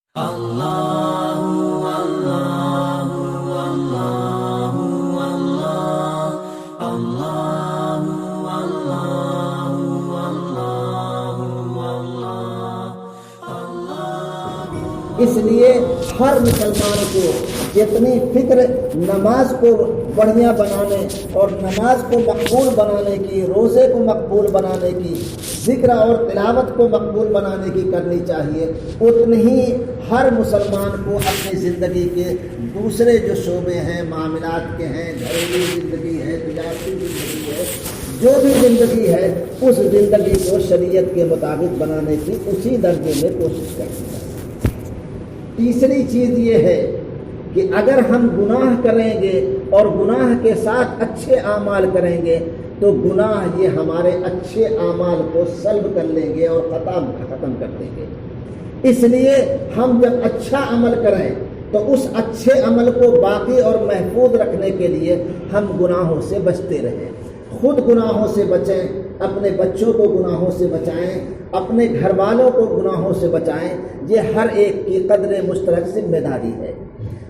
اس لیے ہر مسلمان کو جتنی فکر نماز کو بڑھیا بنانے اور نماز کو مقبول بنانے کی، روزے کو مقبول بنانے کی، ذکر اور تلاوت کو مقبول بنانے کی کرنی چاہیے، اتنی ہی ہر مسلمان کو اپنی زندگی کے دوسرے جو شعبے ہیں، معاملات کے ہیں، گھریلو زندگی ہے، تجارتی زندگی ہے، جو بھی زندگی ہے، اس زندگی کو شریعت کے مطابق بنانے کی اسی درجے میں کوشش کرنی ہے۔ تیسری چیز یہ ہے کہ اگر ہم گناہ کریں گے اور گناہ کے ساتھ اچھے اعمال کریں گے تو گناہ یہ ہمارے اچھے اعمال کو سلب کر لیں گے اور ختم کر دیں گے۔ اس لیے ہم جب اچھا عمل کریں تو اس اچھے عمل کو باقی اور محفوظ رکھنے کے لیے ہم گناہوں سے بچتے رہیں، خود گناہوں سے بچیں، اپنے بچوں کو گناہوں سے بچائیں، اپنے گھر والوں کو گناہوں سے بچائیں۔ یہ ہر ایک کی قدر مشترک ذمہ داری ہے۔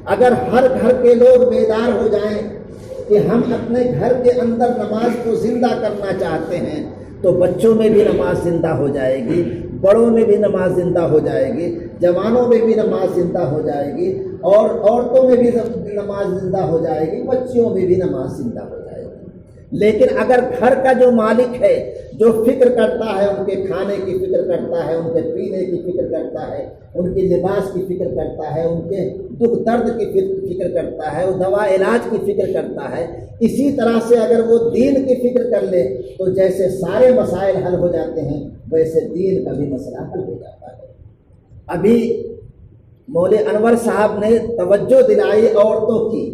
اگر ہر گھر کے لوگ بیدار ہو جائیں کہ ہم اپنے گھر کے اندر نماز کو زندہ کرنا چاہتے ہیں تو بچوں میں بھی نماز زندہ ہو جائے گی، بڑوں میں بھی نماز زندہ ہو جائے گی، جوانوں میں بھی نماز زندہ ہو جائے گی، اور عورتوں میں بھی نماز زندہ ہو جائے گی، بچیوں میں بھی نماز زندہ ہو جائے گی۔ لیکن اگر گھر کا جو مالک ہے، جو فکر کرتا ہے، ان کے کھانے کی فکر کرتا ہے، ان کے پینے کی فکر کرتا ہے، ان کے لباس کی فکر کرتا ہے، ان کے دکھ درد کی فکر کرتا ہے، وہ دوا علاج کی فکر کرتا ہے، اسی طرح سے اگر وہ دین کی فکر کر لے تو جیسے سارے مسائل حل ہو جاتے ہیں ویسے دین کا بھی مسئلہ حل ہو جاتا ہے۔ ابھی مولوی انور صاحب نے توجہ دلائی عورتوں کی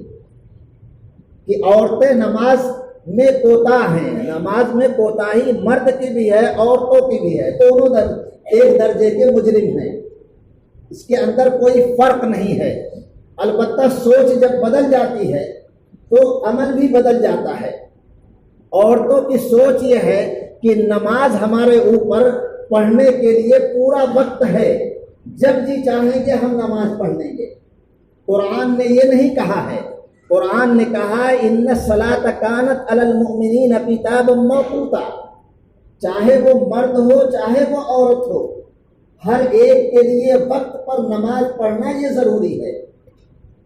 کہ عورتیں نماز میں کوتاہ ہیں، نماز میں کوتاہی مرد کی بھی ہے، عورتوں کی بھی ہے، دونوں ایک درجے کے مجرم ہیں، اس کے اندر کوئی فرق نہیں ہے۔ البتہ سوچ جب بدل جاتی ہے تو عمل بھی بدل جاتا ہے۔ عورتوں کی سوچ یہ ہے کہ نماز ہمارے اوپر پڑھنے کے لیے پورا وقت ہے، جب جی چاہیں گے ہم نماز پڑھ لیں گے۔ قرآن نے یہ نہیں کہا ہے، قرآن نے کہا ان الصلاۃ کانت علی المؤمنین کتابا موقوتا، چاہے وہ مرد ہو چاہے وہ عورت ہو، ہر ایک کے لیے وقت پر نماز پڑھنا یہ ضروری ہے۔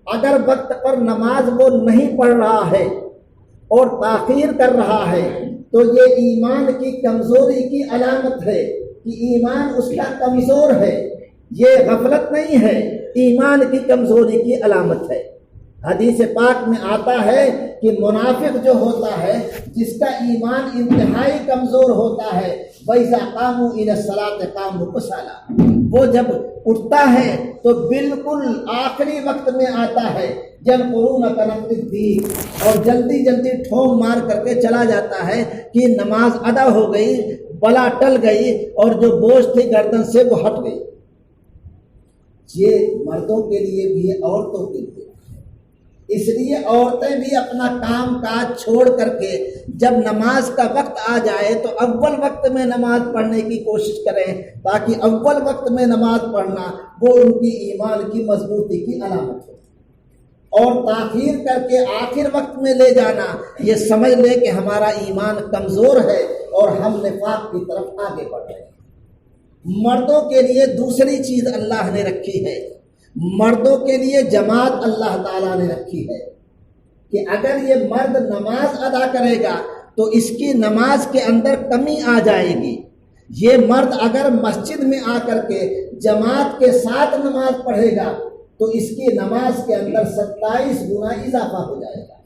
اگر وقت پر نماز وہ نہیں پڑھ رہا ہے اور تاخیر کر رہا ہے تو یہ ایمان کی کمزوری کی علامت ہے کہ ایمان اس کا کمزور ہے، یہ غفلت نہیں ہے، ایمان کی کمزوری کی علامت ہے۔ حدیث پاک میں آتا ہے کہ منافق جو ہوتا ہے، جس کا ایمان انتہائی کمزور ہوتا ہے، وَإِذَا قَامُوا إِلَى الصَّلَاةِ قَامُوا كُسَالَىٰ، وہ جب اٹھتا ہے تو بالکل آخری وقت میں آتا ہے، يَنْقُرُونَ كَنَقْرِ الدِّينِ، اور جلدی جلدی ٹھونگ مار کر کے چلا جاتا ہے کہ نماز ادا ہو گئی، بلا ٹل گئی اور جو بوجھ تھی گردن سے وہ ہٹ گئی۔ یہ مردوں کے لیے بھی ہے، عورتوں کے لیے۔ اس لیے عورتیں بھی اپنا کام کاج چھوڑ کر کے جب نماز کا وقت آ جائے تو اول وقت میں نماز پڑھنے کی کوشش کریں، تاکہ اول وقت میں نماز پڑھنا وہ ان کی ایمان کی مضبوطی کی علامت ہو، اور تاخیر کر کے آخر وقت میں لے جانا یہ سمجھ لے کہ ہمارا ایمان کمزور ہے اور ہم نفاق کی طرف آگے بڑھ رہے ہیں۔ مردوں کے لیے دوسری چیز اللہ نے رکھی ہے، مردوں کے لیے جماعت اللہ تعالیٰ نے رکھی ہے کہ اگر یہ مرد نماز ادا کرے گا تو اس کی نماز کے اندر کمی آ جائے گی۔ یہ مرد اگر مسجد میں آ کر کے جماعت کے ساتھ نماز پڑھے گا تو اس کی نماز کے اندر 27 گنا اضافہ ہو جائے گا۔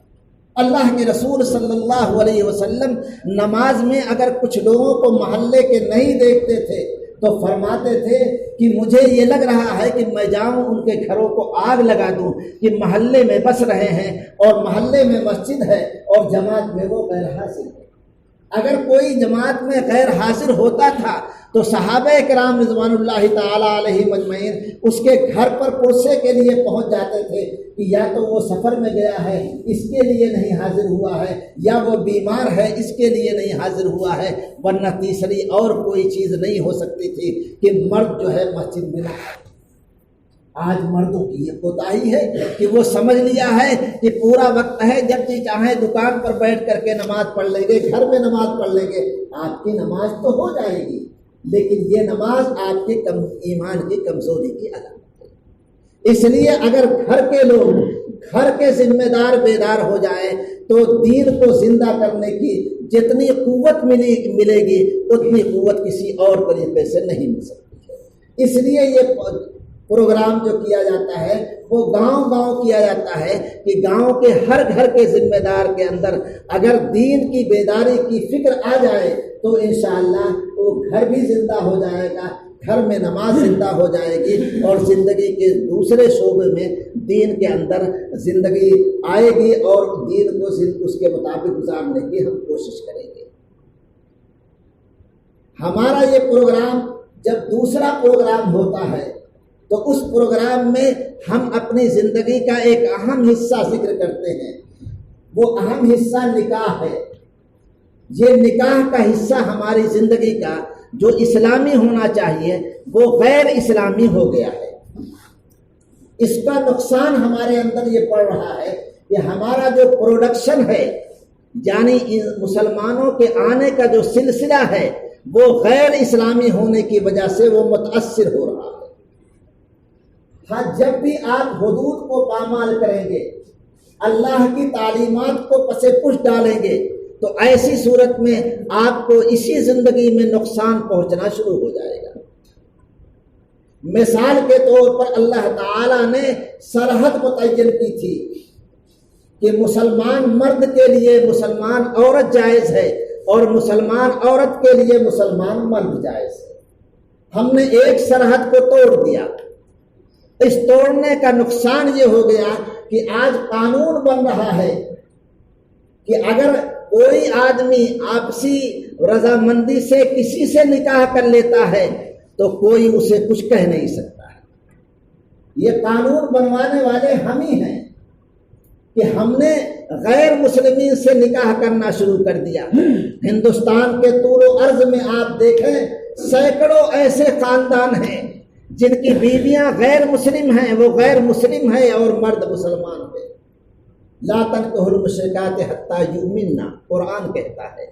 اللہ کے رسول صلی اللہ علیہ وسلم نماز میں اگر کچھ لوگوں کو محلے کے نہیں دیکھتے تھے تو فرماتے تھے کہ مجھے یہ لگ رہا ہے کہ میں جاؤں ان کے گھروں کو آگ لگا دوں کہ محلے میں بس رہے ہیں اور محلے میں مسجد ہے اور جماعت میں وہ غیر حاضر ہے۔ اگر کوئی جماعت میں غیر حاضر ہوتا تھا تو صحابہ کرام رضوان اللہ تعالیٰ علیہ مجمعین اس کے گھر پر پرسے کے لیے پہنچ جاتے تھے کہ یا تو وہ سفر میں گیا ہے اس کے لیے نہیں حاضر ہوا ہے، یا وہ بیمار ہے اس کے لیے نہیں حاضر ہوا ہے، ورنہ تیسری اور کوئی چیز نہیں ہو سکتی تھی کہ مرد جو ہے مسجد میں نہ آئے۔ آج مردوں کی یہ کوتاہی ہے کہ وہ سمجھ لیا ہے کہ پورا وقت ہے، جب جی چاہیں دکان پر بیٹھ کر کے نماز پڑھ لیں گے، گھر میں نماز پڑھ لیں گے۔ آپ کی نماز تو ہو جائے گی، لیکن یہ نماز آپ کے ایمان کی کمزوری کی علامت ہے۔ اس لیے اگر گھر کے لوگ، گھر کے ذمہ دار بیدار ہو جائیں تو دین کو زندہ کرنے کی جتنی قوت ملے گی اتنی قوت کسی اور طریقے سے نہیں مل سکتی۔ اس لیے یہ پروگرام جو کیا جاتا ہے وہ گاؤں گاؤں کیا جاتا ہے کہ گاؤں کے ہر گھر کے ذمہ دار کے اندر اگر دین کی بیداری کی فکر آ جائے تو انشاءاللہ وہ گھر بھی زندہ ہو جائے گا، گھر میں نماز زندہ ہو جائے گی، اور زندگی کے دوسرے شعبے میں دین کے اندر زندگی آئے گی اور دین کو اس کے مطابق گزارنے کی ہم کوشش کریں گے۔ ہمارا یہ پروگرام جب دوسرا پروگرام ہوتا ہے تو اس پروگرام میں ہم اپنی زندگی کا ایک اہم حصہ ذکر کرتے ہیں، وہ اہم حصہ نکاح ہے۔ یہ نکاح کا حصہ ہماری زندگی کا جو اسلامی ہونا چاہیے وہ غیر اسلامی ہو گیا ہے۔ اس کا نقصان ہمارے اندر یہ پڑ رہا ہے کہ ہمارا جو پروڈکشن ہے، یعنی مسلمانوں کے آنے کا جو سلسلہ ہے، وہ غیر اسلامی ہونے کی وجہ سے وہ متاثر ہو رہا ہے۔ ہاں، جب بھی آپ حدود کو پامال کریں گے، اللہ کی تعلیمات کو پس پش ڈالیں گے، تو ایسی صورت میں آپ کو اسی زندگی میں نقصان پہنچنا شروع ہو جائے گا۔ مثال کے طور پر اللہ تعالیٰ نے سرحد متعین کی تھی کہ مسلمان مرد کے لیے مسلمان عورت جائز ہے اور مسلمان عورت کے لیے مسلمان مرد جائز ہے۔ ہم نے ایک سرحد کو توڑ دیا۔ اس توڑنے کا نقصان یہ ہو گیا کہ آج قانون بن رہا ہے کہ اگر کوئی آدمی آپسی رضامندی سے کسی سے نکاح کر لیتا ہے تو کوئی اسے کچھ کہہ نہیں سکتا ہے۔ یہ قانون بنوانے والے ہم ہی ہیں کہ ہم نے غیر مسلمین سے نکاح کرنا شروع کر دیا۔ ہندوستان کے طول و عرض میں آپ دیکھیں سینکڑوں ایسے خاندان ہیں جن کی بیویاں غیر مسلم ہیں، وہ غیر مسلم ہیں اور مرد مسلمان ہیں۔ لا تنکحوا المشرکات حتی یؤمنن، قرآن کہتا ہے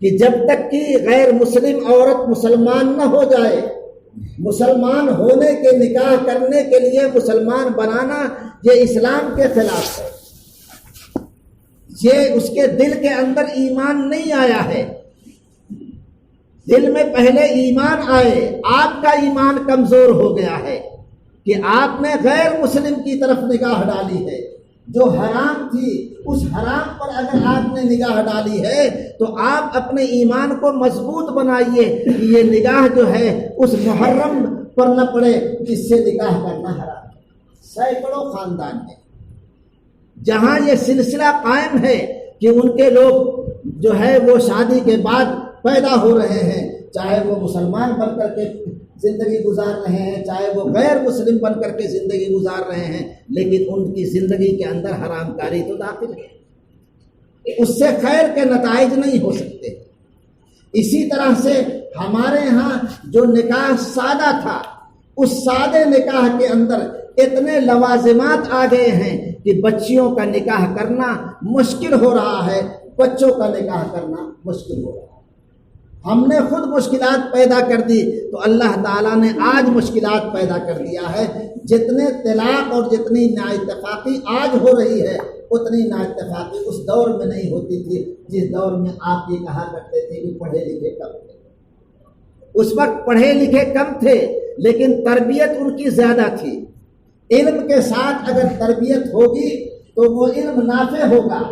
کہ جب تک کہ غیر مسلم عورت مسلمان نہ ہو جائے، مسلمان ہونے کے نکاح کرنے کے لیے مسلمان بنانا یہ اسلام کے خلاف ہے۔ یہ اس کے دل کے اندر ایمان نہیں آیا ہے۔ دل میں پہلے ایمان آئے، آپ کا ایمان کمزور ہو گیا ہے کہ آپ نے غیر مسلم کی طرف نگاہ ڈالی ہے۔ جو حرام تھی اس حرام پر اگر آپ نے نگاہ ڈالی ہے تو آپ اپنے ایمان کو مضبوط بنائیے کہ یہ نگاہ جو ہے اس محرم پر نہ پڑے جس سے نکاح کرنا حرام ہے۔ سینکڑوں خاندان ہیں جہاں یہ سلسلہ قائم ہے کہ ان کے لوگ جو ہے وہ شادی کے بعد پیدا ہو رہے ہیں، چاہے وہ مسلمان بن کر کے زندگی گزار رہے ہیں، چاہے وہ غیر مسلم بن کر کے زندگی گزار رہے ہیں، لیکن ان کی زندگی کے اندر حرام کاری تو داخل ہے۔ اس سے خیر کے نتائج نہیں ہو سکتے۔ اسی طرح سے ہمارے ہاں جو نکاح سادہ تھا، اس سادے نکاح کے اندر اتنے لوازمات آ گئے ہیں کہ بچیوں کا نکاح کرنا مشکل ہو رہا ہے، بچوں کا نکاح کرنا مشکل ہو رہا ہے۔ ہم نے خود مشکلات پیدا کر دی تو اللہ تعالیٰ نے آج مشکلات پیدا کر دیا ہے۔ جتنے طلاق اور جتنی نااتفاقی آج ہو رہی ہے اتنی نااتفاقی اس دور میں نہیں ہوتی تھی جس دور میں آپ یہ کہا کرتے تھے کہ پڑھے لکھے کم تھے۔ اس وقت پڑھے لکھے کم تھے لیکن تربیت ان کی زیادہ تھی۔ علم کے ساتھ اگر تربیت ہوگی تو وہ علم نافع ہوگا،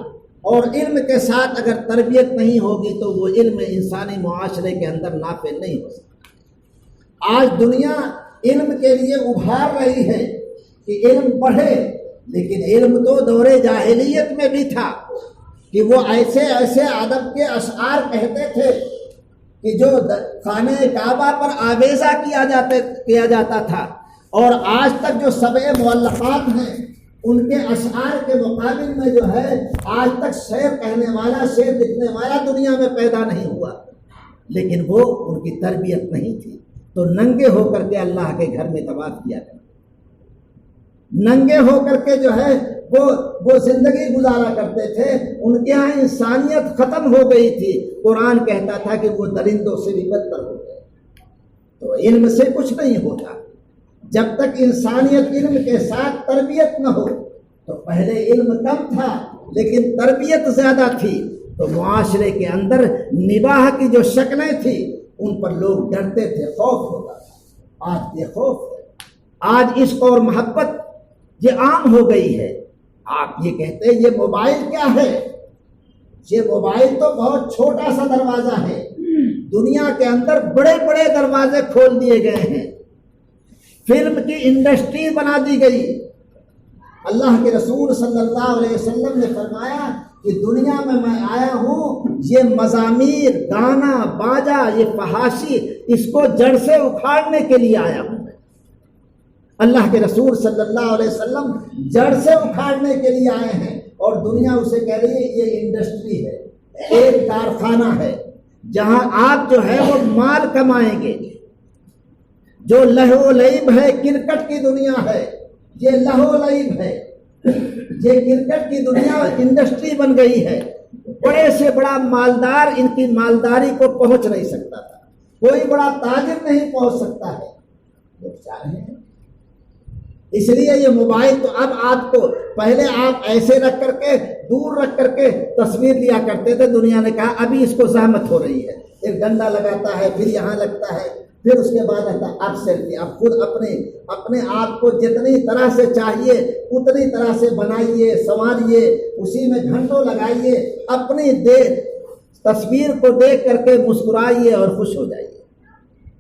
اور علم کے ساتھ اگر تربیت نہیں ہوگی تو وہ علم انسانی معاشرے کے اندر نافع نہیں ہو سکتا۔ آج دنیا علم کے لیے ابھار رہی ہے کہ علم بڑھے، لیکن علم تو دور جاہلیت میں بھی تھا کہ وہ ایسے ایسے ادب کے اشعار کہتے تھے کہ جو خانہ کعبہ پر آویزہ کیا جاتا تھا، اور آج تک جو سبع مؤلفات ہیں ان کے اشعار کے مقابل میں جو ہے آج تک شعر کہنے والا، شعر لکھنے والا دنیا میں پیدا نہیں ہوا، لیکن وہ ان کی تربیت نہیں تھی۔ تو ننگے ہو کر کے اللہ کے گھر میں طواف کیا کرتے، ننگے ہو کر کے جو ہے وہ زندگی گزارا کرتے تھے. ان کے ہاں انسانیت ختم ہو گئی تھی. قرآن کہتا تھا کہ وہ درندوں سے بھی بدتر ہو گئے. تو علم سے کچھ نہیں ہوتا جب تک انسانیت علم کے ساتھ تربیت نہ ہو. تو پہلے علم کم تھا لیکن تربیت زیادہ تھی، تو معاشرے کے اندر نباہ کی جو شکلیں تھیں ان پر لوگ ڈرتے تھے، خوف ہوتا تھا. آج یہ خوف ہے، آج عشق اور محبت یہ عام ہو گئی ہے. آپ یہ کہتے ہیں یہ موبائل کیا ہے؟ یہ موبائل تو بہت چھوٹا سا دروازہ ہے. دنیا کے اندر بڑے بڑے دروازے کھول دیے گئے ہیں. فلم کی انڈسٹری بنا دی گئی. اللہ کے رسول صلی اللہ علیہ وسلم نے فرمایا کہ دنیا میں آیا ہوں یہ مزامیر، گانا، باجا، یہ فحاشی، اس کو جڑ سے اکھاڑنے کے لیے آیا ہوں. اللہ کے رسول صلی اللہ علیہ وسلم جڑ سے اکھاڑنے کے لیے آئے ہیں، اور دنیا اسے کہہ رہی ہے یہ انڈسٹری ہے، ایک کارخانہ ہے جہاں آپ جو ہے وہ مال کمائیں گے. جو لہو و لعب ہے، کرکٹ کی دنیا ہے، یہ لہو و لعب ہے. یہ کرکٹ کی دنیا انڈسٹری بن گئی ہے. بڑے سے بڑا مالدار ان کی مالداری کو پہنچ نہیں سکتا تھا، کوئی بڑا تاجر نہیں پہنچ سکتا ہے. لوگ چاہ رہے ہیں اس لیے یہ موبائل. تو اب آپ کو پہلے آپ ایسے رکھ کر کے دور رکھ کر کے تصویر لیا کرتے تھے. دنیا نے کہا ابھی اس کو زحمت ہو رہی ہے، ایک ڈنڈا لگاتا ہے، پھر یہاں لگتا ہے، پھر اس کے بعد رہتا اب سیلفی. اب خود اپنے آپ کو جتنی طرح سے چاہیے اتنی طرح سے بنائیے، سنواریے، اسی میں گھنٹوں لگائیے، اپنی تصویر کو دیکھ کر کے مسکرائیے اور خوش ہو جائیے.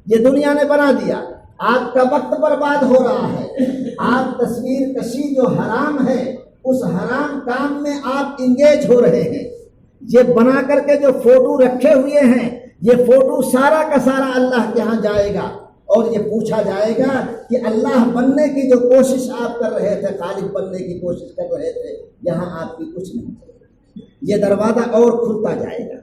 یہ دنیا نے بنا دیا. آپ کا وقت برباد ہو رہا ہے. آپ تصویر کشی جو حرام ہے اس حرام کام میں آپ انگیج ہو رہے ہیں. یہ بنا کر کے جو فوٹو رکھے ہوئے ہیں، یہ فوٹو سارا کا سارا اللہ کے ہاں جائے گا اور یہ پوچھا جائے گا کہ اللہ بننے کی جو کوشش آپ کر رہے تھے، خالق بننے کی کوشش کر رہے تھے، یہاں آپ کی کچھ نہیں تھی. یہ دروازہ اور کھلتا جائے گا،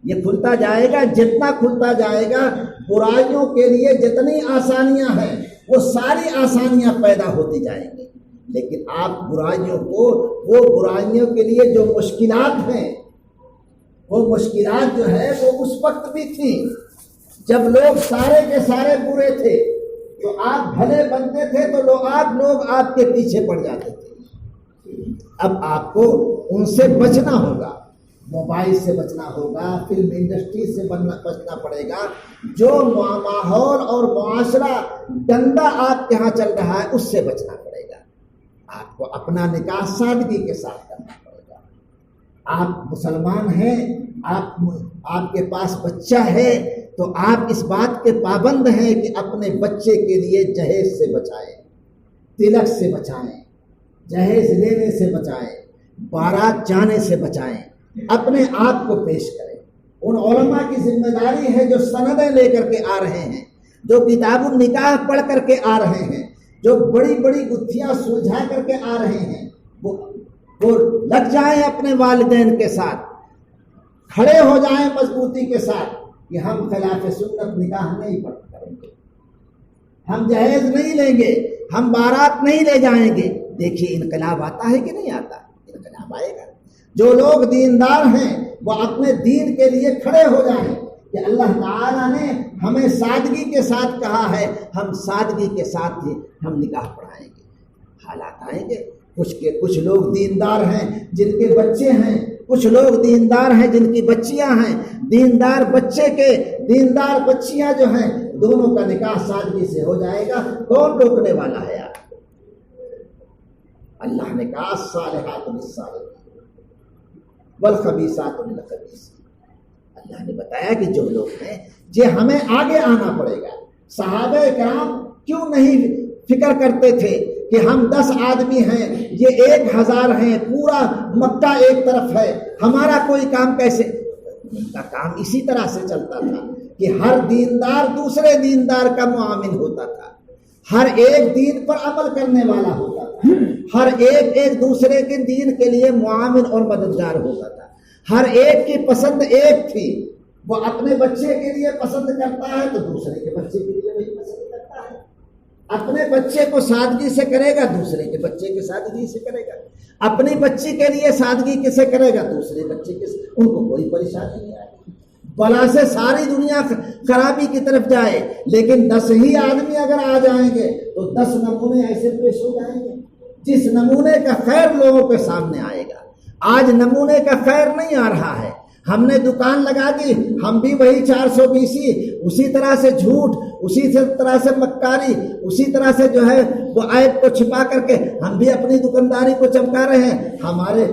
یہ کھلتا جائے گا. جتنا کھلتا جائے گا برائیوں کے لیے جتنی آسانیاں ہیں وہ ساری آسانیاں پیدا ہوتی جائیں گی. لیکن آپ برائیوں کو، وہ برائیوں کے لیے جو مشکلات ہیں، وہ مشکلات جو ہے وہ اس وقت بھی تھی جب لوگ سارے کے سارے برے تھے. تو آپ بھلے بنتے تھے تو لوگ آپ کے پیچھے پڑ جاتے تھے. اب آپ کو ان سے بچنا ہوگا، موبائل سے بچنا ہوگا، فلم انڈسٹری سے بچنا پڑے گا. جو ماحول اور معاشرہ گندا آپ کے ہاں چل رہا ہے اس سے بچنا پڑے گا. آپ کو اپنا نکاح سادگی کے ساتھ کرنا پڑے گا. آپ مسلمان ہیں، آپ کے پاس بچہ ہے تو آپ اس بات کے پابند ہیں کہ اپنے بچے کے لیے جہیز سے بچائیں، تلک سے بچائیں، جہیز لینے سے بچائیں، بارات جانے سے بچائیں، اپنے آپ کو پیش کریں. ان علماء کی ذمہ داری ہے جو سندیں لے کر کے آ رہے ہیں، جو کتاب النکاح پڑھ کر کے آ رہے ہیں، جو بڑی بڑی گتھیاں سلجھا کر کے آ رہے ہیں، وہ لگ جائیں اپنے والدین کے ساتھ، کھڑے ہو جائیں مضبوطی کے ساتھ کہ ہم خلاف سنت نکاح نہیں کریں گے، ہم جہیز نہیں لیں گے، ہم بارات نہیں لے جائیں گے. دیکھیے انقلاب آتا ہے کہ نہیں آتا؟ انقلاب آئے گا. جو لوگ دیندار ہیں وہ اپنے دین کے لیے کھڑے ہو جائیں کہ اللہ تعالیٰ نے ہمیں سادگی کے ساتھ کہا ہے، ہم سادگی کے ساتھ ہی ہم نکاح پڑھائیں گے. حالات آئیں گے. کچھ لوگ دیندار ہیں جن کے بچے ہیں، کچھ لوگ دیندار ہیں جن کی بچیاں ہیں. دیندار بچے کے دیندار بچیاں جو ہیں دونوں کا نکاح سادگی سے ہو جائے گا. کون روکنے والا ہے آپ؟ اللہ نے کہا الصالحات للصالحین والخبیثات للخبیث. اللہ نے بتایا کہ جو لوگ ہیں یہ ہمیں آگے آنا پڑے گا. صحابہ کرام کیوں نہیں فکر کرتے تھے کہ ہم 10 آدمی ہیں، یہ 1000 ہیں، پورا مکہ ایک طرف ہے، ہمارا کوئی کام کیسے؟ ان کا کام اسی طرح سے چلتا تھا کہ ہر دیندار دوسرے دیندار کا معاون ہوتا تھا، ہر ایک دین پر عمل کرنے والا ہوتا تھا، ہر ایک دوسرے کے دین کے لیے معاون اور مددگار ہوتا تھا. ہر ایک کی پسند ایک تھی. وہ اپنے بچے کے لیے پسند کرتا ہے تو دوسرے کے بچے کے لیے وہی پسند کرتا ہے. اپنے بچے کو سادگی سے کرے گا، دوسرے کے بچے کے سادگی سے کرے گا، اپنی بچی کے لیے سادگی کسے کرے گا، دوسرے بچے کے، ان کو کوئی پریشانی نہیں آئے گی۔ بلا سے ساری دنیا خرابی کی طرف جائے، لیکن 10 ہی آدمی اگر آ جائیں گے تو 10 نمونے ایسے پیش ہو جائیں گے جس نمونے کا خیر لوگوں کے سامنے آئے گا۔ آج نمونے کا خیر نہیں آ رہا ہے، ہم نے دکان لگا دی، ہم بھی وہی 420، اسی طرح سے جھوٹ، اسی طرح سے مکاری، اسی طرح سے جو ہے وہ عیب کو چھپا کر کے ہم بھی اپنی دکانداری کو چمکا رہے ہیں۔ ہمارے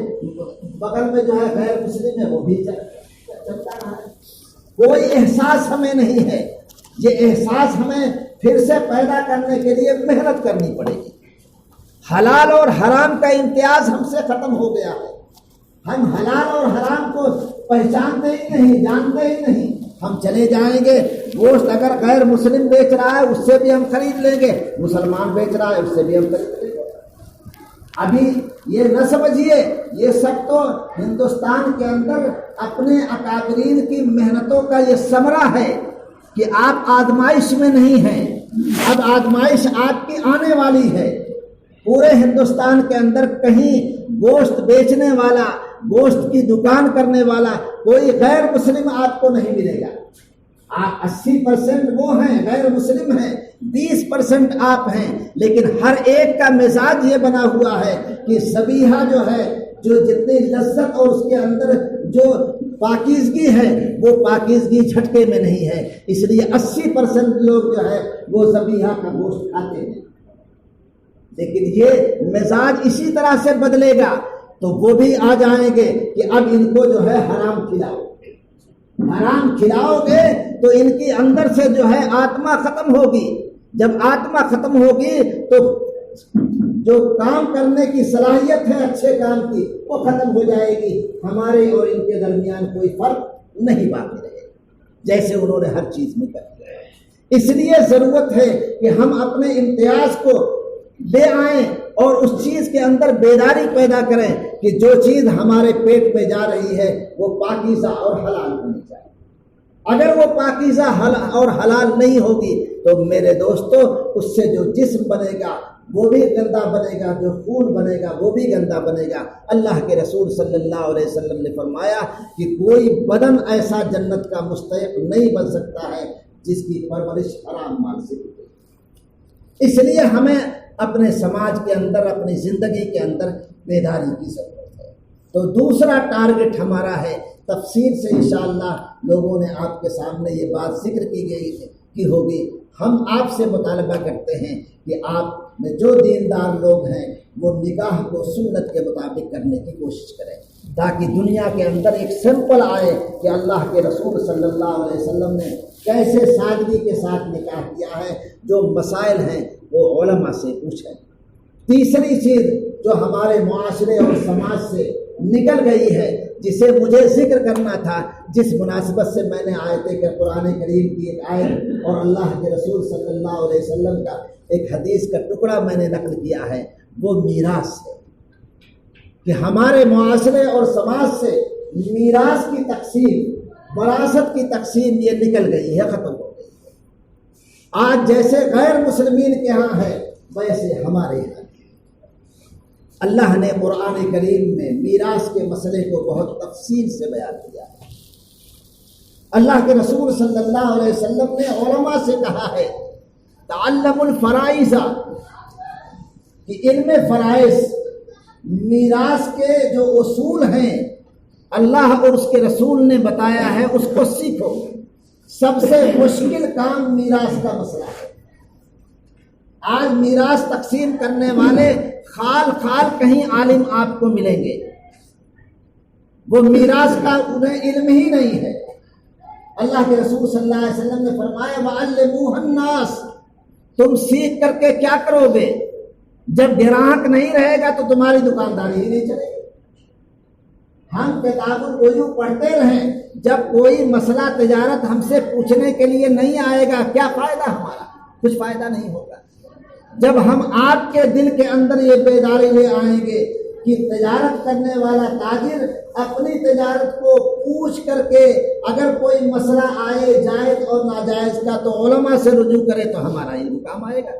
بغل میں جو ہے غیر مسلم ہے، وہ بھی چمکا رہا ہے۔ کوئی احساس ہمیں نہیں ہے۔ یہ احساس ہمیں پھر سے پیدا کرنے کے لیے محنت کرنی پڑے گی۔ حلال اور حرام کا امتیاز ہم سے ختم ہو گیا ہے، ہم حلال اور حرام کو پہچانتے ہی نہیں، جانتے ہی نہیں۔ ہم چلے جائیں گے، گوشت اگر غیر مسلم بیچ رہا ہے اس سے بھی ہم خرید لیں گے، مسلمان بیچ رہا ہے اس سے بھی ہم خرید لیں گے۔ ابھی یہ نہ سمجھیے، یہ سب تو ہندوستان کے اندر اپنے اکابرین کی محنتوں کا یہ ثمرہ ہے کہ آپ آزمائش میں نہیں ہیں، اب آزمائش آپ کی آنے والی ہے۔ پورے ہندوستان کے اندر کہیں گوشت بیچنے والا، گوشت کی دکان کرنے والا کوئی غیر مسلم آپ کو نہیں ملے گا۔ 80% وہ ہیں غیر مسلم ہیں، 20% آپ ہیں، لیکن ہر ایک کا مزاج یہ بنا ہوا ہے کہ ذبیحہ جو ہے، جو جتنی لذت اور اس کے اندر جو پاکیزگی ہے وہ پاکیزگی جھٹکے میں نہیں ہے، اس لیے 80% لوگ جو ہے وہ ذبیحہ کا گوشت کھاتے ہیں۔ لیکن یہ مزاج اسی طرح سے بدلے گا تو وہ بھی آ جائیں گے کہ اب ان کو جو ہے حرام کھلاؤ، حرام کھلاؤ گے تو ان کی اندر سے جو ہے آتما ختم ہوگی۔ جب آتما ختم ہوگی تو جو کام کرنے کی صلاحیت ہے اچھے کام کی وہ ختم ہو جائے گی، ہمارے اور ان کے درمیان کوئی فرق نہیں باقی رہے گا، جیسے انہوں نے ہر چیز میں کر دیا ہے۔ اس لیے ضرورت ہے کہ ہم اپنے امتیاز کو لے آئیں اور اس چیز کے اندر بیداری پیدا کریں کہ جو چیز ہمارے پیٹ میں جا رہی ہے وہ پاکیزہ اور حلال ہونی چاہیے۔ اگر وہ پاکیزہ اور حلال نہیں ہوگی تو میرے دوستو اس سے جو جسم بنے گا وہ بھی گندا بنے گا، جو خون بنے گا وہ بھی گندا بنے گا۔ اللہ کے رسول صلی اللہ علیہ وسلم نے فرمایا کہ کوئی بدن ایسا جنت کا مستحق نہیں بن سکتا ہے جس کی پرورش حرام مال سے ہوئی۔ اس لیے ہمیں اپنے سماج کے اندر، اپنی زندگی کے اندر بیداری کی ضرورت ہے۔ تو دوسرا ٹارگٹ ہمارا ہے، تفصیل سے انشاءاللہ لوگوں نے آپ کے سامنے یہ بات ذکر کی ہوگی۔ ہم آپ سے مطالبہ کرتے ہیں کہ آپ میں جو دیندار لوگ ہیں وہ نکاح کو سنت کے مطابق کرنے کی کوشش کریں، تاکہ دنیا کے اندر ایک سمپل آئے کہ اللہ کے رسول صلی اللہ علیہ وسلم نے کیسے سادگی کے ساتھ نکاح کیا ہے۔ جو مسائل ہیں وہ علماء سے پوچھیں۔ تیسری چیز جو ہمارے معاشرے اور سماج سے نکل گئی ہے، جسے مجھے ذکر کرنا تھا، جس مناسبت سے میں نے آیت کہ قرآن کریم کی ایک آیت اور اللہ کے رسول صلی اللہ علیہ وسلم کا ایک حدیث کا ٹکڑا میں نے نقل کیا ہے، وہ میراث ہے کہ ہمارے معاشرے اور سماج سے میراث کی تقسیم، وراثت کی تقسیم یہ نکل گئی ہے، ختم ہو گئی ہے۔ آج جیسے غیر مسلمین کے ہاں ہے ویسے ہمارے یہاں اللہ نے قرآن کریم میں میراث کے مسئلے کو بہت تفصیل سے بیان کیا ہے۔ اللہ کے رسول صلی اللہ علیہ وسلم نے علماء سے کہا ہے تعلم الفرائض، کہ علم فرائض، میراث کے جو اصول ہیں اللہ اور اس کے رسول نے بتایا ہے اس کو سیکھو۔ سب سے مشکل کام میراث کا مسئلہ ہے۔ آج میراث تقسیم کرنے والے خال خال کہیں عالم آپ کو ملیں گے، وہ میراث کا انہیں علم ہی نہیں ہے۔ اللہ کے رسول صلی اللہ علیہ وسلم نے فرمایا وَعَلِّمُوهَا النَّاسَ، تم سیکھ کر کے کیا کرو گے؟ جب گراہک نہیں رہے گا تو تمہاری دکانداری ہی نہیں چلے گی۔ ہم کتاب البیوع پڑھتے رہیں، جب کوئی مسئلہ تجارت ہم سے پوچھنے کے لیے نہیں آئے گا کیا فائدہ ہمارا؟ کچھ فائدہ نہیں ہوگا۔ جب ہم آپ کے دل کے اندر یہ بیداری لے آئیں گے کہ تجارت کرنے والا تاجر اپنی تجارت کو پوچھ کر کے اگر کوئی مسئلہ آئے جائز اور ناجائز کا تو علماء سے رجوع کرے تو ہمارا علم کام آئے گا۔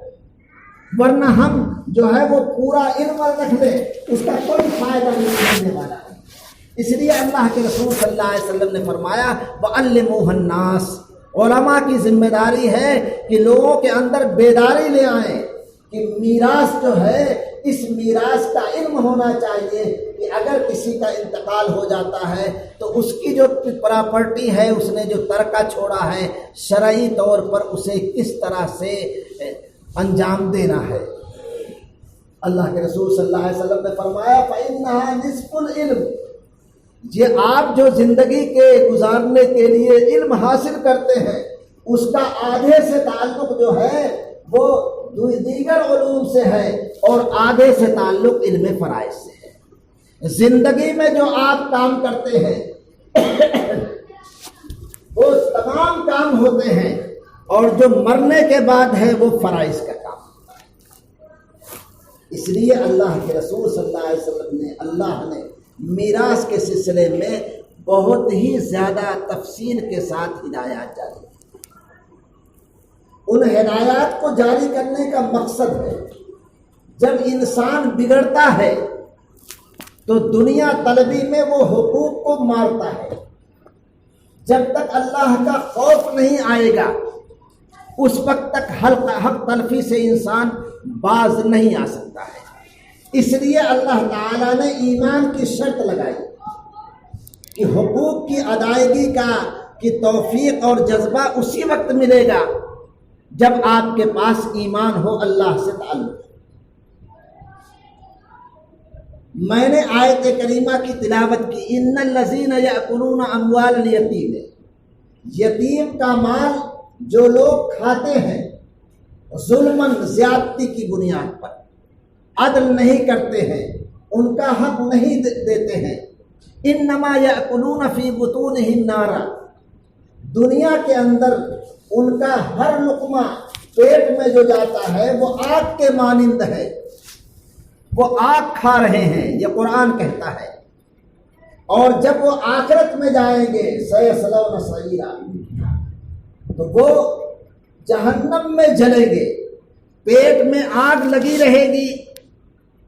ورنہ ہم جو ہے وہ پورا علم رکھ لیں اس کا کوئی فائدہ نہیں ہونے والا ہے۔ اس لیے اللہ کے رسول صلی اللہ علیہ وسلم نے فرمایا وَعَلِّمُوهُ النَّاسَ، علماء کی ذمہ داری ہے کہ لوگوں کے اندر بیداری لے آئیں کہ میراث جو ہے اس میراث کا علم ہونا چاہیے کہ اگر کسی کا انتقال ہو جاتا ہے تو اس کی جو پراپرٹی ہے، اس نے جو ترکہ چھوڑا ہے، شرعی طور پر اسے کس طرح سے انجام دینا ہے۔ اللہ کے رسول صلی اللہ علیہ وسلم نے فرمایا فَإِنَّهَا نِصْفُ الْعِلْمِ، یہ آپ جو زندگی کے گزارنے کے لیے علم حاصل کرتے ہیں اس کا آدھے سے تعلق جو ہے وہ دیگر علوم سے ہے اور آدھے سے تعلق علم فرائض سے ہے۔ زندگی میں جو آپ کام کرتے ہیں وہ تمام کام ہوتے ہیں اور جو مرنے کے بعد ہے وہ فرائض کا کام ہوتا ہے۔ اس لیے اللہ کے رسول صلی اللہ علیہ وسلم نے اللہ نے میراث کے سلسلے میں بہت ہی زیادہ تفصیل کے ساتھ ہدایات جاری کی۔ ان ہدایات کو جاری کرنے کا مقصد ہے جب انسان بگڑتا ہے تو دنیا طلبی میں وہ حقوق کو مارتا ہے، جب تک اللہ کا خوف نہیں آئے گا اس وقت تک حق تلفی سے انسان باز نہیں آ سکتا ہے۔ اس لیے اللہ تعالیٰ نے ایمان کی شرط لگائی کہ حقوق کی ادائیگی کی توفیق اور جذبہ اسی وقت ملے گا جب آپ کے پاس ایمان ہو، اللہ سے تعلق۔ میں نے آیت کریمہ کی تلاوت کی ان الذین یأکلون اموال الیتیم، یتیم کا مال جو لوگ کھاتے ہیں ظلماً، زیادتی کی بنیاد پر، عدل نہیں کرتے ہیں، ان کا حق نہیں دیتے ہیں، انما یأکلون فی بطونہم نارا، دنیا کے اندر ان کا ہر لقمہ پیٹ میں جو جاتا ہے وہ آگ کے مانند ہے، وہ آگ کھا رہے ہیں، یہ قرآن کہتا ہے۔ اور جب وہ آخرت میں جائیں گے سیصلون سعیرا، تو وہ جہنم میں جلیں گے، پیٹ میں آگ لگی رہے گی،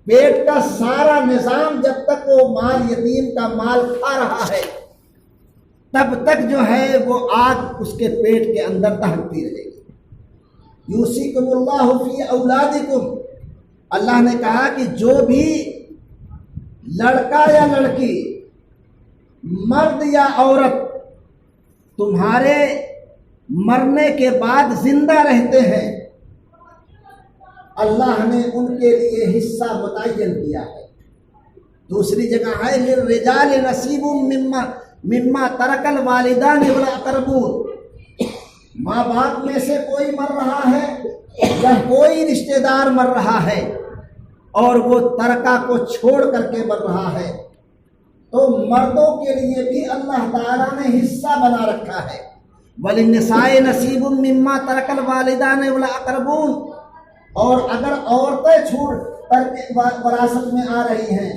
پیٹ کا سارا نظام جب تک وہ مال یتیم کا مال کھا رہا ہے تب تک جو ہے وہ آگ اس کے پیٹ کے اندر دہکتی رہے گی۔ یوصیکم اللہ فی اولادکم، اللہ نے کہا کہ جو بھی لڑکا یا لڑکی، مرد یا عورت تمہارے مرنے کے بعد زندہ رہتے ہیں، اللہ نے ان کے لیے حصہ متعین کیا ہے۔ دوسری جگہ ہے للرجال نصیب مما ترک الوالدان والاقربون، ماں باپ میں سے کوئی مر رہا ہے یا کوئی رشتہ دار مر رہا ہے اور وہ ترکہ کو چھوڑ کر کے مر رہا ہے تو مردوں کے لیے بھی اللہ تعالیٰ نے حصہ بنا رکھا ہے۔ وللنساء نصیب مما ترک الوالدان والاقربون، اور اگر عورتیں چھوڑ کر کے وراثت میں آ رہی ہیں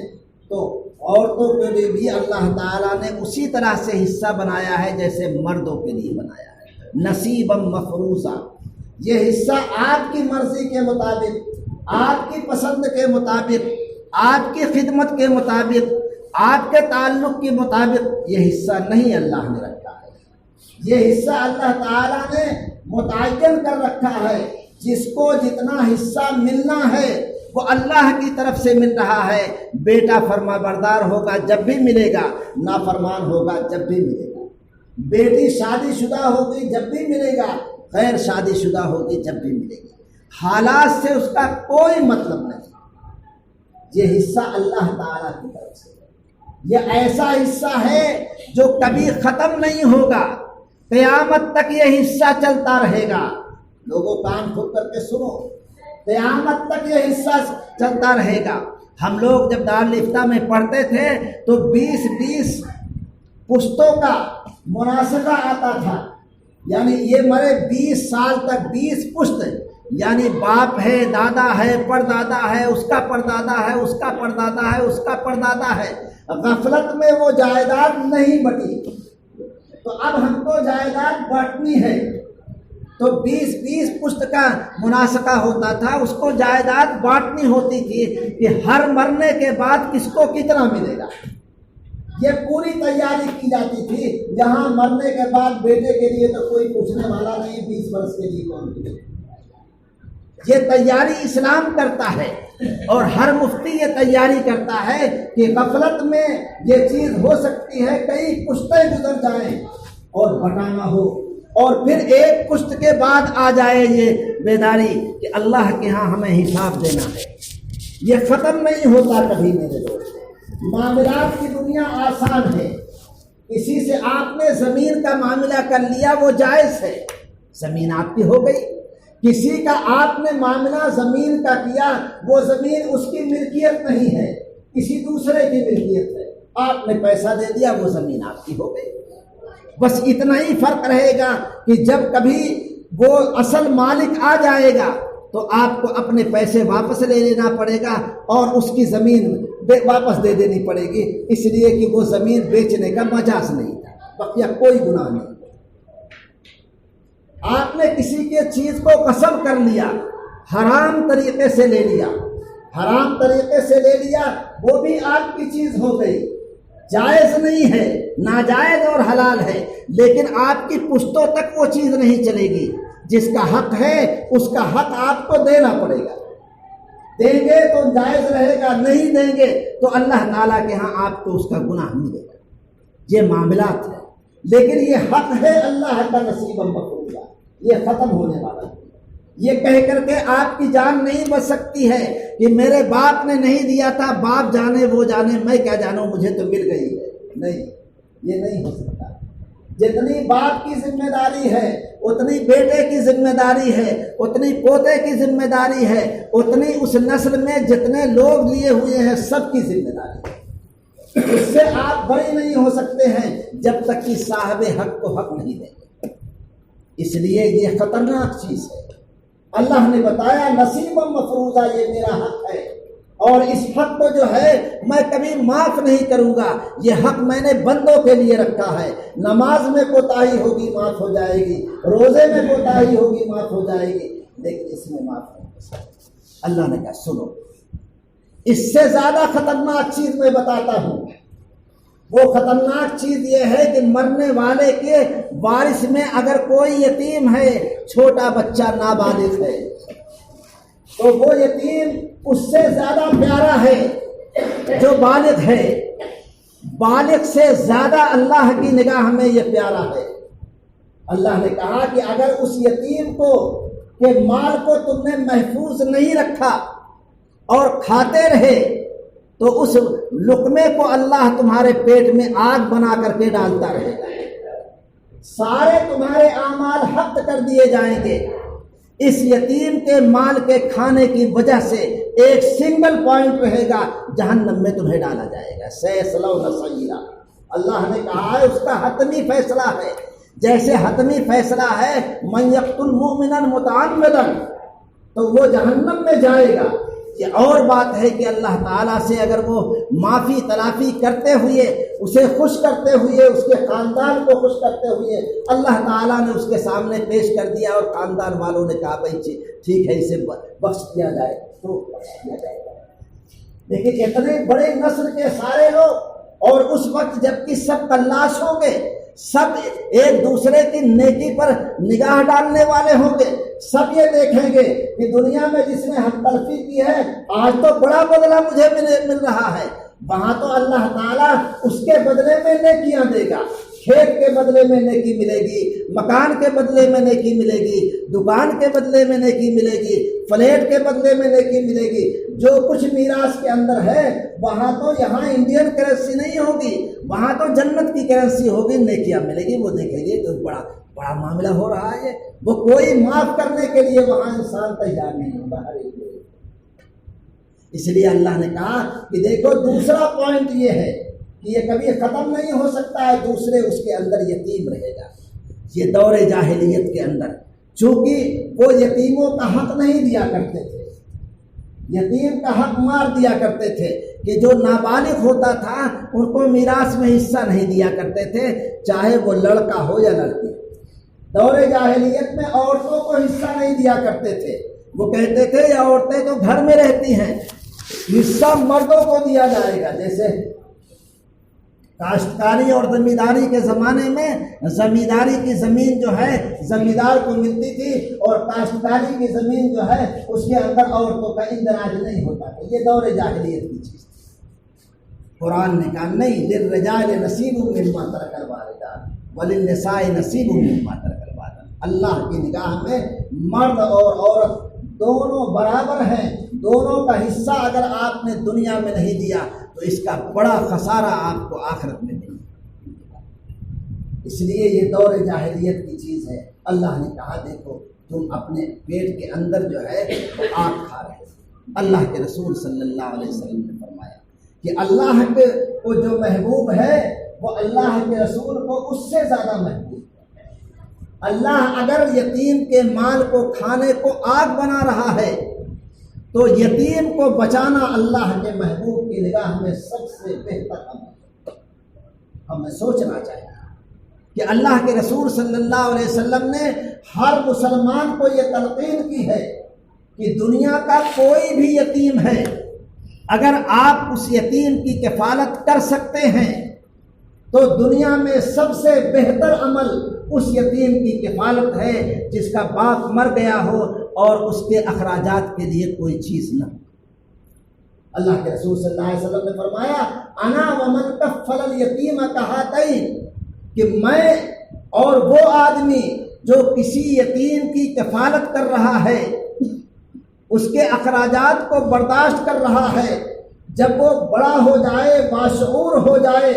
تو عورتوں کے لیے بھی اللہ تعالیٰ نے اسی طرح سے حصہ بنایا ہے جیسے مردوں کے لیے بنایا ہے، نصیبا مفروضا۔ یہ حصہ آپ کی مرضی کے مطابق، آپ کی پسند کے مطابق، آپ کی خدمت کے مطابق، آپ کے تعلق کے مطابق یہ حصہ نہیں اللہ نے رکھا ہے، یہ حصہ اللہ تعالیٰ نے متعین کر رکھا ہے۔ جس کو جتنا حصہ ملنا ہے وہ اللہ کی طرف سے مل رہا ہے۔ بیٹا فرما بردار ہوگا جب بھی ملے گا، نافرمان ہوگا جب بھی ملے گا۔ بیٹی شادی شدہ ہوگی جب بھی ملے گا، غیر شادی شدہ ہوگی جب بھی ملے گی۔ حالات سے اس کا کوئی مطلب نہیں، یہ حصہ اللہ تعالیٰ کی طرف سے ہے۔ یہ ایسا حصہ ہے جو کبھی ختم نہیں ہوگا، قیامت تک یہ حصہ چلتا رہے گا۔ لوگوں کان کھول کر کے سنو، قیامت تک یہ حصہ چلتا رہے گا۔ ہم لوگ جب دارالفتہ میں پڑھتے تھے تو 20 پشتوں کا مناسبہ آتا تھا، یعنی یہ مرے 20 سال تک 20 پشت، یعنی باپ ہے، دادا ہے، پردادا ہے، اس کا پردادا ہے، اس کا پردادا ہے، اس کا پردادا ہے۔ غفلت میں وہ جائیداد نہیں بٹی، تو اب ہم کو جائیداد بانٹنی ہے، تو 20-20 پشت کا مناسقہ ہوتا تھا، اس کو جائیداد بانٹنی ہوتی تھی کہ ہر مرنے کے بعد کس کو کتنا ملے گا، یہ پوری تیاری کی جاتی تھی۔ یہاں مرنے کے بعد بیٹے کے لیے تو کوئی پوچھنے والا نہیں، 20 برس کے لیے کون ملے، یہ تیاری اسلام کرتا ہے، اور ہر مفتی یہ تیاری کرتا ہے کہ غفلت میں یہ چیز ہو سکتی ہے، کئی پشتیں گزر جائیں اور بٹانا ہو، اور پھر ایک پشت کے بعد آ جائے یہ بیداری کہ اللہ کے ہاں ہمیں حساب دینا ہے۔ یہ ختم نہیں ہوتا کبھی میرے دوست۔ معاملات کی دنیا آسان ہے، کسی سے آپ نے زمین کا معاملہ کر لیا وہ جائز ہے، زمین آپ کی ہو گئی۔ کسی کا آپ نے معاملہ زمین کا کیا، وہ زمین اس کی ملکیت نہیں ہے، کسی دوسرے کی ملکیت ہے، آپ نے پیسہ دے دیا، وہ زمین آپ کی ہو گئی۔ بس اتنا ہی فرق رہے گا کہ جب کبھی وہ اصل مالک آ جائے گا تو آپ کو اپنے پیسے واپس لے لینا پڑے گا اور اس کی زمین واپس دے دینی پڑے گی، اس لیے کہ وہ زمین بیچنے کا مجاز نہیں تھا، بقیہ کوئی گناہ نہیں۔ آپ نے کسی کے چیز کو قسم کر لیا، حرام طریقے سے لے لیا، حرام طریقے سے لے لیا، وہ بھی آپ کی چیز ہو گئی، جائز نہیں ہے، ناجائز اور حلال ہے، لیکن آپ کی پشتوں تک وہ چیز نہیں چلے گی۔ جس کا حق ہے اس کا حق آپ کو دینا پڑے گا، دیں گے تو جائز رہے گا، نہیں دیں گے تو اللہ تعالیٰ کے ہاں آپ کو اس کا گناہ ملے گا۔ یہ معاملات ہے، لیکن یہ حق ہے اللہ کا نصیب مفروضہ، یہ ختم ہونے والا ہے۔ یہ کہہ کر کے آپ کی جان نہیں بچ سکتی ہے کہ میرے باپ نے نہیں دیا تھا، باپ جانے وہ جانے، میں کیا جانوں، مجھے تو مل گئی ہے، نہیں، یہ نہیں ہو سکتا۔ جتنی باپ کی ذمہ داری ہے اتنی بیٹے کی ذمہ داری ہے، اتنی پوتے کی ذمہ داری ہے، اتنی اس نسل میں جتنے لوگ لیے ہوئے ہیں سب کی ذمہ داری ہے۔ اس سے آپ بری نہیں ہو سکتے ہیں جب تک کہ صاحب حق کو حق نہیں دیں گے۔ اس لیے یہ خطرناک چیز ہے۔ اللہ نے بتایا نصیبا مفروضہ، یہ میرا حق ہے، اور اس حق کو جو ہے میں کبھی معاف نہیں کروں گا۔ یہ حق میں نے بندوں کے لیے رکھا ہے۔ نماز میں کوتاہی ہوگی معاف ہو جائے گی، روزے میں کوتاہی ہوگی معاف ہو جائے گی، لیکن اس میں معاف نہیں ہو سکتا۔ اللہ نے کہا سنو، اس سے زیادہ خطرناک چیز میں بتاتا ہوں۔ وہ خطرناک چیز یہ ہے کہ مرنے والے کے وارث میں اگر کوئی یتیم ہے، چھوٹا بچہ نابالغ ہے، تو وہ یتیم اس سے زیادہ پیارا ہے جو بالغ ہے۔ بالغ سے زیادہ اللہ کی نگاہ میں یہ پیارا ہے۔ اللہ نے کہا کہ اگر اس یتیم کو کے مال کو تم نے محفوظ نہیں رکھا اور کھاتے رہے تو اس لقمے کو اللہ تمہارے پیٹ میں آگ بنا کر کے ڈالتا رہے گا، سارے تمہارے اعمال حق کر دیے جائیں گے۔ اس یتیم کے مال کے کھانے کی وجہ سے ایک سنگل پوائنٹ رہے گا، جہنم میں تمہیں ڈالا جائے گا، سیصلون سعیرا۔ اللہ نے کہا ہے اس کا حتمی فیصلہ ہے، جیسے حتمی فیصلہ ہے من یقتل مؤمنا متعمدا، تو وہ جہنم میں جائے گا۔ یہ اور بات ہے کہ اللہ تعالیٰ سے اگر وہ معافی تلافی کرتے ہوئے، اسے خوش کرتے ہوئے، اس کے خاندان کو خوش کرتے ہوئے اللہ تعالیٰ نے اس کے سامنے پیش کر دیا اور خاندان والوں نے کہا بھائی ٹھیک ہے اسے بخش دیا جائے تو بخش دیا جائے گا۔ لیکن اتنے بڑے نسل کے سارے لوگ، اور اس وقت جبکہ سب تلاش ہوں گے، سب ایک دوسرے کی نیکی پر نگاہ ڈالنے والے ہوں گے، سب یہ دیکھیں گے کہ دنیا میں جس نے حق تلفی کی ہے آج تو بڑا بدلہ مجھے مل رہا ہے، وہاں تو اللہ تعالیٰ اس کے بدلے میں نیکیاں دے گا۔ کھیت کے بدلے میں نیکی ملے گی، مکان کے بدلے میں نیکی ملے گی، دکان کے بدلے میں نیکی ملے گی، فلیٹ کے بدلے میں نیکی ملے گی۔ جو کچھ میراث کے اندر ہے وہاں تو یہاں انڈین کرنسی نہیں ہوگی، وہاں تو جنت کی کرنسی ہوگی، نیکیاں ملے گی۔ وہ دیکھیں گے تو بڑا معاملہ ہو رہا ہے، وہ کوئی معاف کرنے کے لیے وہاں انسان تیار نہیں ہوگا ہر ایک۔ اس لیے اللہ نے کہا کہ دیکھو دوسرا پوائنٹ یہ ہے کہ یہ کبھی ختم نہیں ہو سکتا ہے، دوسرے اس کے اندر یتیم رہے گا۔ یہ دور جاہلیت کے اندر چونکہ وہ یتیموں کا حق نہیں دیا کرتے تھے، یتیم کا حق مار دیا کرتے تھے کہ جو نابالغ ہوتا تھا ان کو میراث میں حصہ نہیں دیا کرتے تھے، چاہے وہ لڑکا ہو یا لڑکی۔ دور جاہلیت میں عورتوں کو حصہ نہیں دیا کرتے تھے، وہ کہتے تھے یہ عورتیں تو گھر میں رہتی ہیں، حصہ مردوں کو دیا جائے گا۔ جیسے کاشتکاری اور زمینداری کے زمانے میں زمینداری کی زمین جو ہے زمیندار کو ملتی تھی، اور کاشتکاری کی زمین جو ہے اس کے اندر عورتوں کا اندراج نہیں ہوتا تھا۔ یہ دور جاہلیت کی چیز تھی۔ قرآن نے کہا نہیں، للرجال نصیب مما ترک الوالدان وللنساء نصیب مما ترک الوالدان۔ اللہ کی نگاہ میں مرد اور عورت دونوں برابر ہیں، دونوں کا حصہ اگر آپ نے دنیا میں نہیں دیا تو اس کا بڑا خسارہ آپ کو آخرت میں ملے۔ اس لیے یہ دور جاہلیت کی چیز ہے۔ اللہ نے کہا دیکھو تم اپنے پیٹ کے اندر جو ہے وہ آگ کھا رہے ہو۔ اللہ کے رسول صلی اللہ علیہ وسلم نے فرمایا کہ اللہ کے کو جو محبوب ہے وہ اللہ کے رسول کو اس سے زیادہ محبوب ہے۔ اللہ اگر یتیم کے مال کو کھانے کو آگ بنا رہا ہے تو یتیم کو بچانا اللہ کے محبوب کی نگاہ میں سب سے بہتر عمل ہے۔ ہمیں سوچنا چاہیے کہ اللہ کے رسول صلی اللہ علیہ وسلم نے ہر مسلمان کو یہ تلقین کی ہے کہ دنیا کا کوئی بھی یتیم ہے، اگر آپ اس یتیم کی کفالت کر سکتے ہیں تو دنیا میں سب سے بہتر عمل اس یتیم کی کفالت ہے جس کا باپ مر گیا ہو اور اس کے اخراجات کے لیے کوئی چیز نہ ہو۔ اللہ کے رسول صلی اللہ علیہ وسلم نے فرمایا انا ومن کفل الیتیم کہاتین، کہ میں اور وہ آدمی جو کسی یتیم کی کفالت کر رہا ہے، اس کے اخراجات کو برداشت کر رہا ہے، جب وہ بڑا ہو جائے باشعور ہو جائے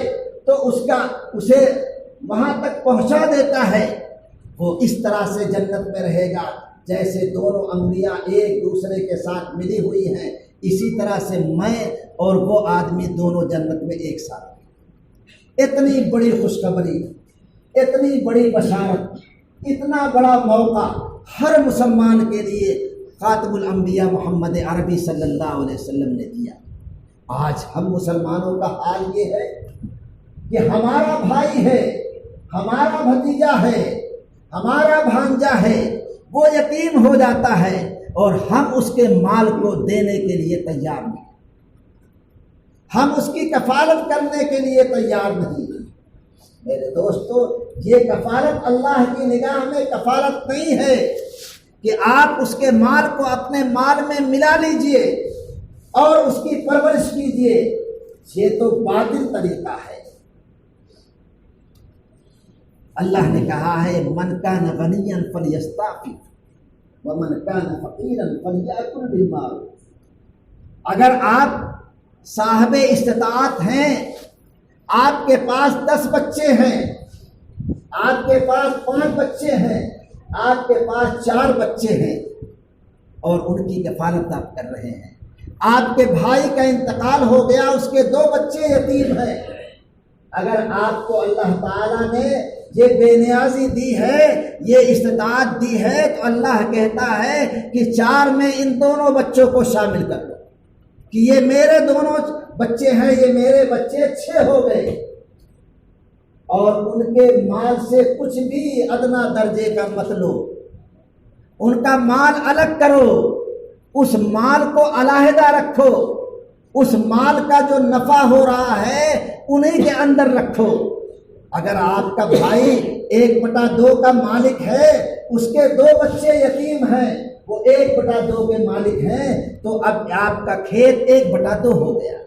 تو اسے وہاں تک پہنچا دیتا ہے، وہ اس طرح سے جنت میں رہے گا جیسے دونوں انگلیاں ایک دوسرے کے ساتھ ملی ہوئی ہیں، اسی طرح سے میں اور وہ آدمی دونوں جنت میں ایک ساتھ ہیں۔ اتنی بڑی خوشخبری، اتنی بڑی بشارت، اتنا بڑا موقع ہر مسلمان کے لیے خاتم الانبیاء محمد عربی صلی اللہ علیہ وسلم نے دیا۔ آج ہم مسلمانوں کا حال یہ ہے کہ ہمارا بھائی ہے، ہمارا بھتیجا ہے، ہمارا بھانجا ہے، وہ یتیم ہو جاتا ہے اور ہم اس کے مال کو دینے کے لیے تیار نہیں، ہم اس کی کفالت کرنے کے لیے تیار نہیں۔ میرے دوستو، یہ کفالت اللہ کی نگاہ میں کفالت نہیں ہے کہ آپ اس کے مال کو اپنے مال میں ملا لیجئے اور اس کی پرورش کیجئے، یہ تو باطل طریقہ ہے۔ اللہ نے کہا ہے من کان غنیا فلیستعفف ومن کان فقیرا فلیأکل بالمعروف۔ اگر آپ صاحب استطاعت ہیں، آپ کے پاس 10 بچے ہیں، آپ کے پاس 5 بچے ہیں، آپ کے پاس 4 بچے ہیں اور ان کی کفالت آپ کر رہے ہیں، آپ کے بھائی کا انتقال ہو گیا، اس کے 2 بچے یتیم ہیں، اگر آپ کو اللہ تعالیٰ نے یہ بے نیازی دی ہے، یہ استطاعت دی ہے، تو اللہ کہتا ہے کہ 4 میں ان دونوں بچوں کو شامل کر دو کہ یہ میرے دونوں بچے ہیں، یہ میرے بچے 6 ہو گئے، اور ان کے مال سے کچھ بھی ادنا درجے کا مت لو، ان کا مال الگ کرو، اس مال کو علیحدہ رکھو، اس مال کا جو نفع ہو رہا ہے انہی کے اندر رکھو۔ اگر آپ کا بھائی 1/2 کا مالک ہے، اس کے 2 بچے یتیم ہیں، وہ 1/2 کے مالک ہیں، تو اب آپ کا کھیت 1/2 ہو گیا۔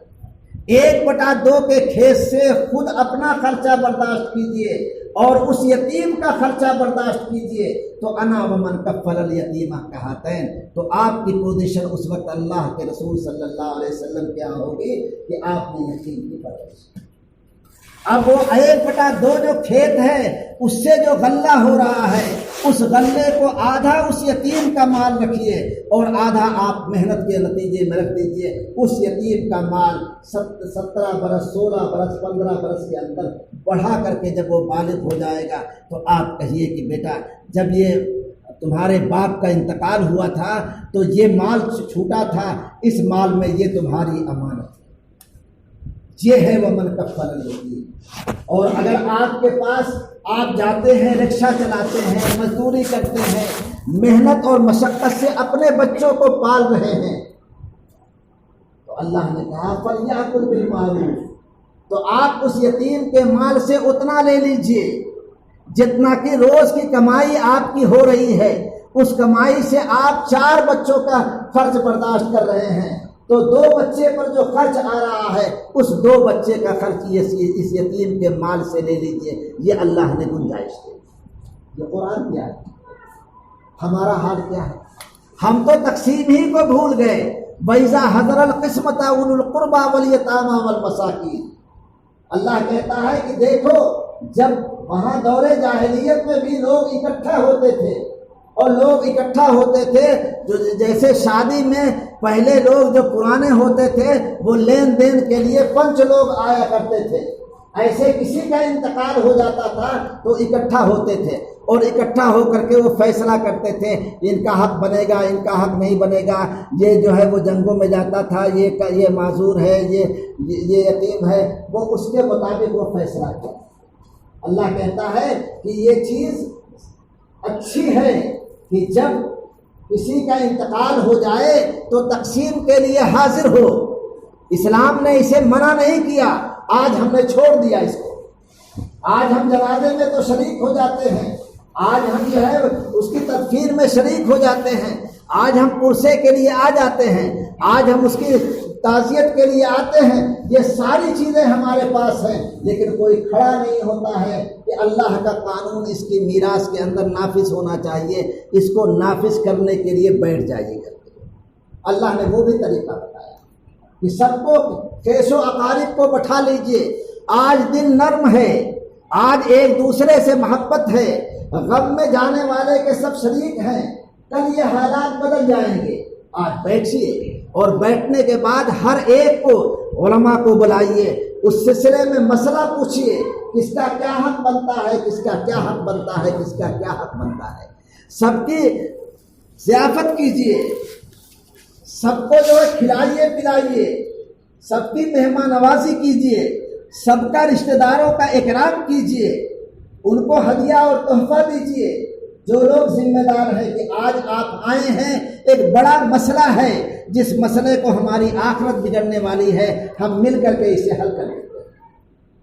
1/2 کے کھیت سے خود اپنا خرچہ برداشت کیجئے اور اس یتیم کا خرچہ برداشت کیجئے، تو انا ومن کفل الیتیم کہاتین، تو آپ کی پوزیشن اس وقت اللہ کے رسول صلی اللہ علیہ وسلم کیا ہوگی کہ آپ نے یتیم کی پرورش۔ اب وہ 1/2 جو کھیت ہے اس سے جو غلہ ہو رہا ہے، اس غلے کو آدھا اس یتیم کا مال رکھیے اور آدھا آپ محنت کے نتیجے میں رکھ دیجئے۔ اس یتیم کا مال 17 برس 16 برس 15 برس کے اندر بڑھا کر کے جب وہ بالغ ہو جائے گا تو آپ کہیے کہ بیٹا جب یہ تمہارے باپ کا انتقال ہوا تھا تو یہ مال چھوٹا تھا، اس مال میں یہ تمہاری امانت ہے، یہ ہے ومن کفل الیتیم۔ اور اگر آپ کے پاس آپ جاتے ہیں, رکشہ چلاتے ہیں, مزدوری کرتے ہیں, محنت اور مشقت سے اپنے بچوں کو پال رہے ہیں, تو اللہ نے کہا فَلْيَأْكُلْ بِالْمَعْرُوفِ, تو آپ اس یتیم کے مال سے اتنا لے لیجئے جتنا کہ روز کی کمائی آپ کی ہو رہی ہے. اس کمائی سے آپ 4 بچوں کا خرچ برداشت کر رہے ہیں, تو 2 بچے پر جو خرچ آ رہا ہے اس 2 بچے کا خرچ اس یتیم کے مال سے لے لیجئے. یہ اللہ نے گنجائش دی. یہ قرآن کیا ہے؟ ہمارا حال کیا ہے؟ ہم تو تقسیم ہی کو بھول گئے. وَإِذَا حَضَرَ الْقِسْمَةَ أُولُو الْقُرْبَى وَالْيَتَامَى وَالْمَسَاكِينَ, اللہ کہتا ہے کہ دیکھو جب وہاں دور جاہلیت میں بھی لوگ اکٹھا ہوتے تھے, اور لوگ اکٹھا ہوتے تھے جیسے شادی میں پہلے لوگ جو پرانے ہوتے تھے وہ لین دین کے لیے 5 لوگ آیا کرتے تھے, ایسے کسی کا انتقال ہو جاتا تھا تو اکٹھا ہوتے تھے, اور اکٹھا ہو کر کے وہ فیصلہ کرتے تھے ان کا حق بنے گا, ان کا حق نہیں بنے گا. یہ جو ہے وہ جنگوں میں جاتا تھا, یہ معذور ہے, یہ یتیم ہے, وہ اس کے مطابق وہ فیصلہ کیا. اللہ کہتا ہے کہ یہ چیز اچھی ہے کہ جب کسی کا انتقال ہو جائے تو تقسیم کے لیے حاضر ہو. اسلام نے اسے منع نہیں کیا, آج ہم نے چھوڑ دیا اس کو. آج ہم جنازے میں تو شریک ہو جاتے ہیں, آج ہم جو ہے اس کی تدفین میں شریک ہو جاتے ہیں, آج ہم پرسے کے لیے آ جاتے ہیں, آج ہم اس کی تعزیت کے لیے آتے ہیں. یہ ساری چیزیں ہمارے پاس ہیں, لیکن کوئی کھڑا نہیں ہوتا ہے کہ اللہ کا قانون اس کی میراث کے اندر نافذ ہونا چاہیے, اس کو نافذ کرنے کے لیے بیٹھ جائیے گا. اللہ نے وہ بھی طریقہ بتایا کہ سب کو خیش و اقارب کو بٹھا لیجئے. آج دن نرم ہے, آج ایک دوسرے سے محبت ہے, غم میں جانے والے کے سب شریک ہیں. کل یہ حالات بدل جائیں گے. آج بیٹھیے, اور بیٹھنے کے بعد ہر ایک کو علماء کو بلائیے, اس سلسلے میں مسئلہ پوچھیے کس کا کیا حق بنتا ہے, کس کا کیا حق بنتا ہے, کس کا کیا حق بنتا ہے. سب کی ضیافت کیجیے, سب کو جو ہے کھلائیے پلائیے, سب کی مہمان نوازی کیجیے, سب کا رشتہ داروں کا اکرام کیجیے, ان کو ہدیہ اور تحفہ دیجیے. جو لوگ ذمہ دار ہیں کہ آج آپ آئے ہیں, ایک بڑا مسئلہ ہے جس مسئلے کو ہماری آخرت بگڑنے والی ہے, ہم مل کر کے اسے حل کر لیتے ہیں.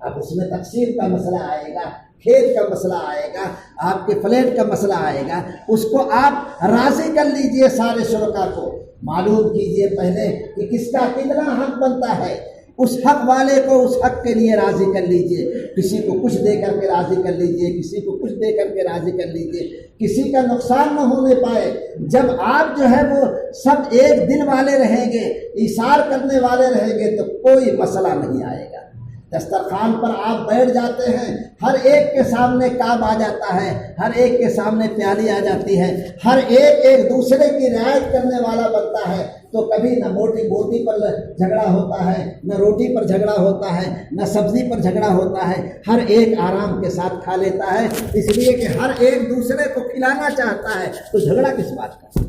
اب اس میں تقسیم کا مسئلہ آئے گا, کھیت کا مسئلہ آئے گا, آپ کے فلیٹ کا مسئلہ آئے گا, اس کو آپ راضی کر لیجئے. سارے شرکا کو معلوم کیجئے پہلے کہ کس کا کتنا حق بنتا ہے, اس حق والے کو اس حق کے لیے راضی کر لیجئے. کسی کو کچھ دے کر کے راضی کر لیجئے, کسی کو کچھ دے کر کے راضی کر لیجئے, کسی کا نقصان نہ ہونے پائے. جب آپ جو ہے وہ سب ایک دل والے رہیں گے, ایثار کرنے والے رہیں گے, تو کوئی مسئلہ نہیں آئے گا. دسترخوان پر آپ بیٹھ جاتے ہیں, ہر ایک کے سامنے کعب آ جاتا ہے, ہر ایک کے سامنے پیالی آ جاتی ہے, ہر ایک دوسرے کی رعایت کرنے والا بنتا ہے. تو کبھی نہ بوٹی پر جھگڑا ہوتا ہے, نہ روٹی پر جھگڑا ہوتا ہے, نہ سبزی پر جھگڑا ہوتا ہے. ہر ایک آرام کے ساتھ کھا لیتا ہے, اس لیے کہ ہر ایک دوسرے کو کھلانا چاہتا ہے. تو جھگڑا کس بات کا؟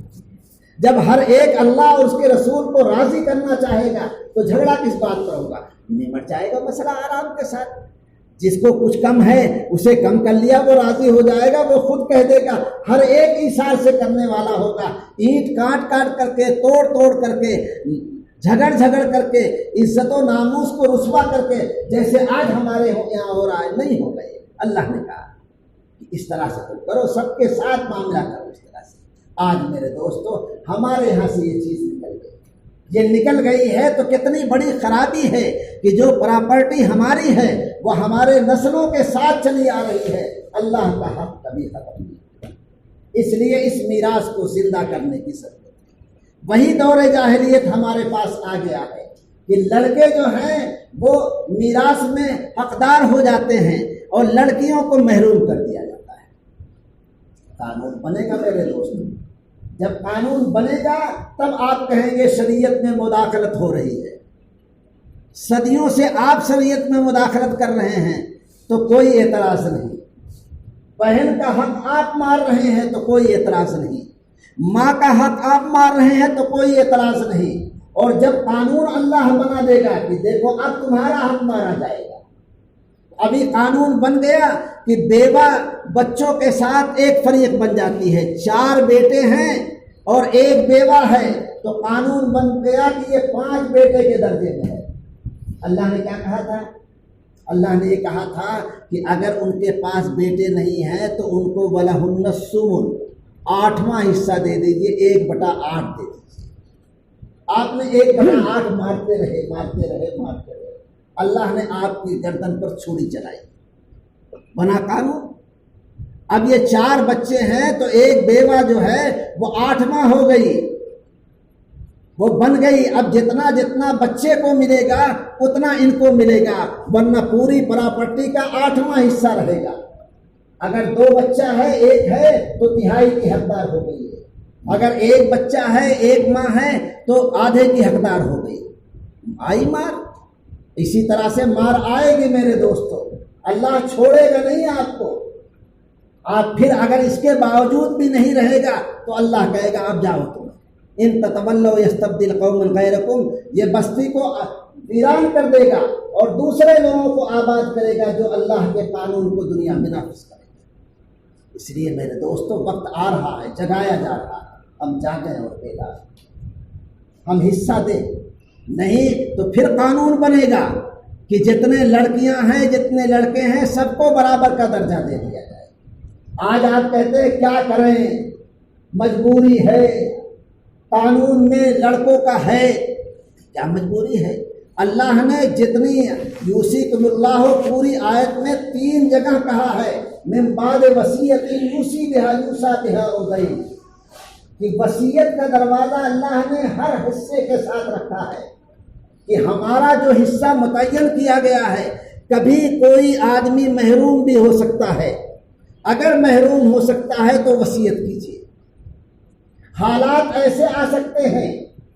جب ہر ایک اللہ اور اس کے رسول کو راضی کرنا چاہے گا تو جھگڑا کس بات پر ہوگا؟ نمٹ جائے گا مسئلہ آرام کے ساتھ. جس کو کچھ کم ہے اسے کم کر لیا, وہ راضی ہو جائے گا, وہ خود کہہ دے گا. ہر ایک ایثار سے کرنے والا ہوگا, اینٹ کاٹ کر کے, توڑ کر کے, جھگڑ کر کے, عزت و ناموس کو رسوا کر کے, جیسے آج ہمارے یہاں ہو رہا ہے, نہیں ہوگا. اللہ نے کہا کہ اس طرح سے تم کرو, سب کے ساتھ معاملہ کرو اس طرح سے. آج میرے دوستو ہمارے یہاں سے یہ چیز نکل گئی. یہ نکل گئی ہے تو کتنی بڑی خرابی ہے کہ جو پراپرٹی ہماری ہے وہ ہمارے نسلوں کے ساتھ چلی آ رہی ہے. اللہ کا حق کبھی ختم نہیں ہوگا. اس لیے اس میراث کو زندہ کرنے کی ضرورت ہے. وہی دور جاہلیت ہمارے پاس آ گیا ہے کہ لڑکے جو ہیں وہ میراث میں حقدار ہو جاتے ہیں اور لڑکیوں کو محروم کر دیا جاتا ہے. قانون بنے گا میرے دوست, جب قانون بنے گا تب آپ کہیں گے شریعت میں مداخلت ہو رہی ہے. صدیوں سے آپ شریعت میں مداخلت کر رہے ہیں تو کوئی اعتراض نہیں. بہن کا حق آپ مار رہے ہیں تو کوئی اعتراض نہیں. ماں کا حق آپ مار رہے ہیں تو کوئی اعتراض نہیں. اور جب قانون اللہ بنا دے گا کہ دیکھو اب تمہارا حق مارا جائے گا, ابھی قانون بن گیا کہ بیوہ بچوں کے ساتھ ایک فریق بن جاتی ہے، 4 بیٹے ہیں اور 1 بیوہ ہے تو قانون بن گیا کہ یہ 5 بیٹے کے درجے میں ہے۔ اللہ نے کیا کہا تھا؟ اللہ نے یہ کہا تھا کہ اگر ان کے پاس بیٹے نہیں ہیں تو ان کو وَلَهُنَّ الثُّمُنُ 8واں حصہ دے دیجیے، 1/8 دے دیجیے۔ آپ نے 1/8 مارتے رہے، اللہ نے آپ کی گردن پر چھری چلائی، بنا قانون۔ اب یہ 4 بچے ہیں تو 1 بیوہ جو ہے وہ 8واں ہو گئی، وہ بن گئی۔ اب جتنا جتنا بچے کو ملے گا اتنا ان کو ملے گا، ورنہ پوری پراپرٹی کا 8واں حصہ رہے گا۔ اگر 2 بچہ ہے 1 ہے تو 1/3 کی حقدار ہو گئی ہے، اگر 1 بچہ ہے 1 ماں ہے تو آدھے کی حقدار ہو گئی۔ آئی مار، اسی طرح سے مار آئے گی میرے دوستو، اللہ چھوڑے گا نہیں آپ کو۔ آپ پھر اگر اس کے باوجود بھی نہیں رہے گا تو اللہ کہے گا اب جاؤ تم، ان تتولوا یستبدل قوما غیرکم، یہ بستی کو ویران کر دے گا اور دوسرے لوگوں کو آباد کرے گا جو اللہ کے قانون کو دنیا میں نافذ کرے گا۔ اس لیے میرے دوستو وقت آ رہا ہے، جگایا جا رہا ہے، ہم جاگیں اور بیدار ہم حصہ دیں، نہیں تو پھر قانون بنے گا کہ جتنے لڑکیاں ہیں جتنے لڑکے ہیں سب کو برابر کا درجہ دے دیا جائے۔ آج آپ کہتے ہیں کیا کریں، مجبوری ہے، قانون میں لڑکوں کا ہے، کیا مجبوری ہے؟ اللہ نے جتنی یوصیکم اللہ پوری آیت میں 3 جگہ کہا ہے، من بعد وصیت یوصی بہا یوصی بہا او دین، کہ وصیت کا دروازہ اللہ نے ہر حصے کے ساتھ رکھا ہے کہ ہمارا جو حصہ متعین کیا گیا ہے، کبھی کوئی آدمی محروم بھی ہو سکتا ہے، اگر محروم ہو سکتا ہے تو وصیت کیجیے۔ حالات ایسے آ سکتے ہیں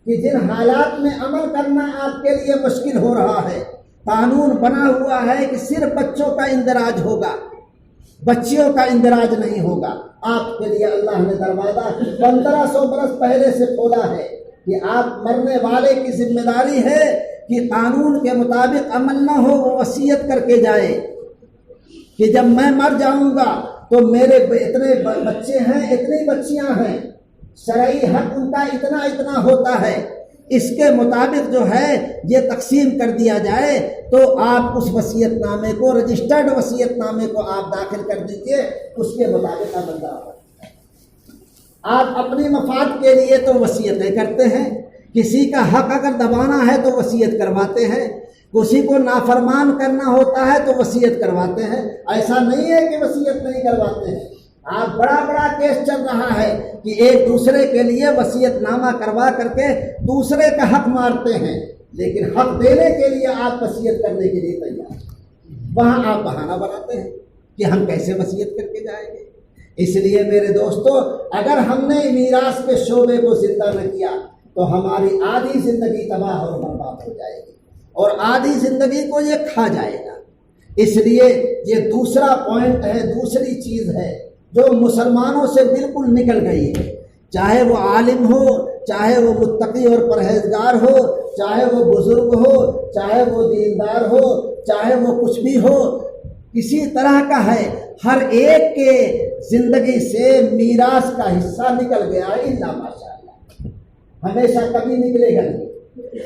کہ جن حالات میں عمل کرنا آپ کے لیے مشکل ہو رہا ہے، قانون بنا ہوا ہے کہ صرف بچوں کا اندراج ہوگا، بچیوں کا اندراج نہیں ہوگا، آپ کے لیے اللہ نے دروازہ 1500 برس پہلے سے کھولا ہے کہ آپ مرنے والے کی ذمہ داری ہے کہ قانون کے مطابق عمل نہ ہو، وہ وصیت کر کے جائے کہ جب میں مر جاؤں گا تو میرے اتنے بچے ہیں، اتنی بچیاں ہیں، شرعی حق ان کا اتنا اتنا ہوتا ہے، اس کے مطابق جو ہے یہ تقسیم کر دیا جائے، تو آپ اس وصیت نامے کو، رجسٹرڈ وصیت نامے کو آپ داخل کر دیجئے، اس کے مطابق عمل درآمد۔ آپ اپنی مفاد کے لیے تو وصیتیں کرتے ہیں، کسی کا حق اگر دبانا ہے تو وصیت کرواتے ہیں، کسی کو نافرمان کرنا ہوتا ہے تو وصیت کرواتے ہیں، ایسا نہیں ہے کہ وصیت نہیں کرواتے ہیں۔ آپ بڑا کیس چل رہا ہے کہ ایک دوسرے کے لیے وصیت نامہ کروا کر کے دوسرے کا حق مارتے ہیں، لیکن حق دینے کے لیے آپ وصیت کرنے کے لیے تیار ہیں، وہاں آپ بہانہ بناتے ہیں کہ ہم کیسے وصیت کر کے جائیں گے۔ اس لیے میرے دوستو، اگر ہم نے میراث کے شعبے کو زندہ نہ کیا تو ہماری آدھی زندگی تباہ اور برباد ہو جائے گی اور آدھی زندگی کو یہ کھا جائے گا۔ اس لیے یہ دوسرا پوائنٹ ہے، دوسری چیز ہے جو مسلمانوں سے بالکل نکل گئی ہے، چاہے وہ عالم ہو، چاہے وہ متقی اور پرہیزگار ہو، چاہے وہ بزرگ ہو، چاہے وہ دیندار ہو، چاہے وہ کچھ بھی ہو، کسی طرح کا ہے، ہر ایک کے زندگی سے میراث کا حصہ نکل گیا ہے، الا ماشاءاللہ، ہمیشہ کبھی نکلے گا نہیں۔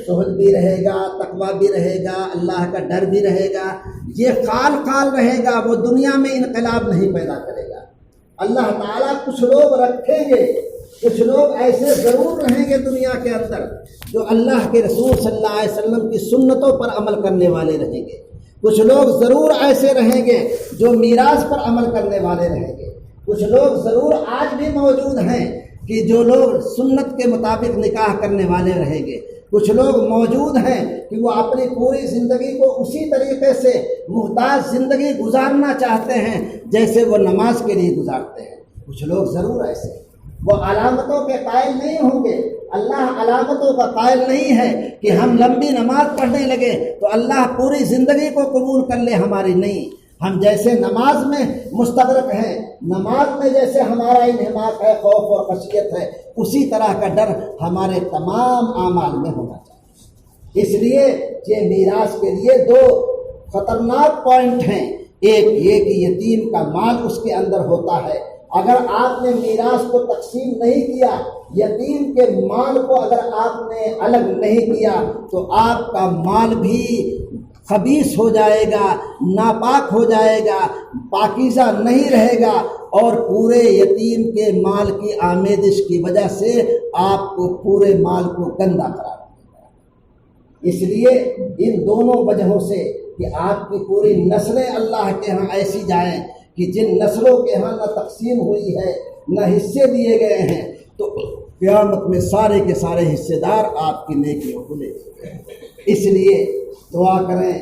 زہد بھی رہے گا، تقویٰ بھی رہے گا، اللہ کا ڈر بھی رہے گا، یہ خال رہے گا، وہ دنیا میں انقلاب نہیں پیدا کرے گا۔ اللہ تعالیٰ کچھ لوگ رکھیں گے، کچھ لوگ ایسے ضرور رہیں گے دنیا کے اندر جو اللہ کے رسول صلی اللہ علیہ وسلم کی سنتوں پر عمل کرنے والے رہیں گے، کچھ لوگ ضرور ایسے رہیں گے جو میراث پر عمل کرنے والے رہیں گے، کچھ لوگ ضرور آج بھی موجود ہیں کہ جو لوگ سنت کے مطابق نکاح کرنے والے رہیں گے، کچھ لوگ موجود ہیں کہ وہ اپنی پوری زندگی کو اسی طریقے سے محتاج زندگی گزارنا چاہتے ہیں جیسے وہ نماز کے لیے گزارتے ہیں، کچھ لوگ ضرور ایسے ہیں۔ وہ علامتوں کے قائل نہیں ہوں گے، اللہ علامتوں کا قائل نہیں ہے کہ ہم لمبی نماز پڑھنے لگے تو اللہ پوری زندگی کو قبول کر لے، ہماری نہیں۔ ہم جیسے نماز میں مستغرق ہیں، نماز میں جیسے ہمارا انہماک ہے، خوف اور خشیت ہے، اسی طرح کا ڈر ہمارے تمام اعمال میں ہونا چاہیے۔ اس لیے یہ میراث کے لیے 2 خطرناک پوائنٹ ہیں۔ ایک یہ کہ یتیم کا مال اس کے اندر ہوتا ہے، اگر آپ نے میراث کو تقسیم نہیں کیا، یتیم کے مال کو اگر آپ نے الگ نہیں کیا تو آپ کا مال بھی خبیث ہو جائے گا، ناپاک ہو جائے گا، پاکیزہ نہیں رہے گا، اور پورے یتیم کے مال کی آمیزش کی وجہ سے آپ کو پورے مال کو گندا قرار دے گا۔ اس لیے ان دونوں وجہوں سے کہ آپ کی پوری نسلیں اللہ کے ہاں ایسی جائیں کہ جن نسلوں کے ہاں نہ تقسیم ہوئی ہے نہ حصے دیے گئے ہیں، تو قیامت میں سارے کے سارے حصے دار آپ کی نیکیوں کو لے لیں گے۔ اس لیے دعا کریں،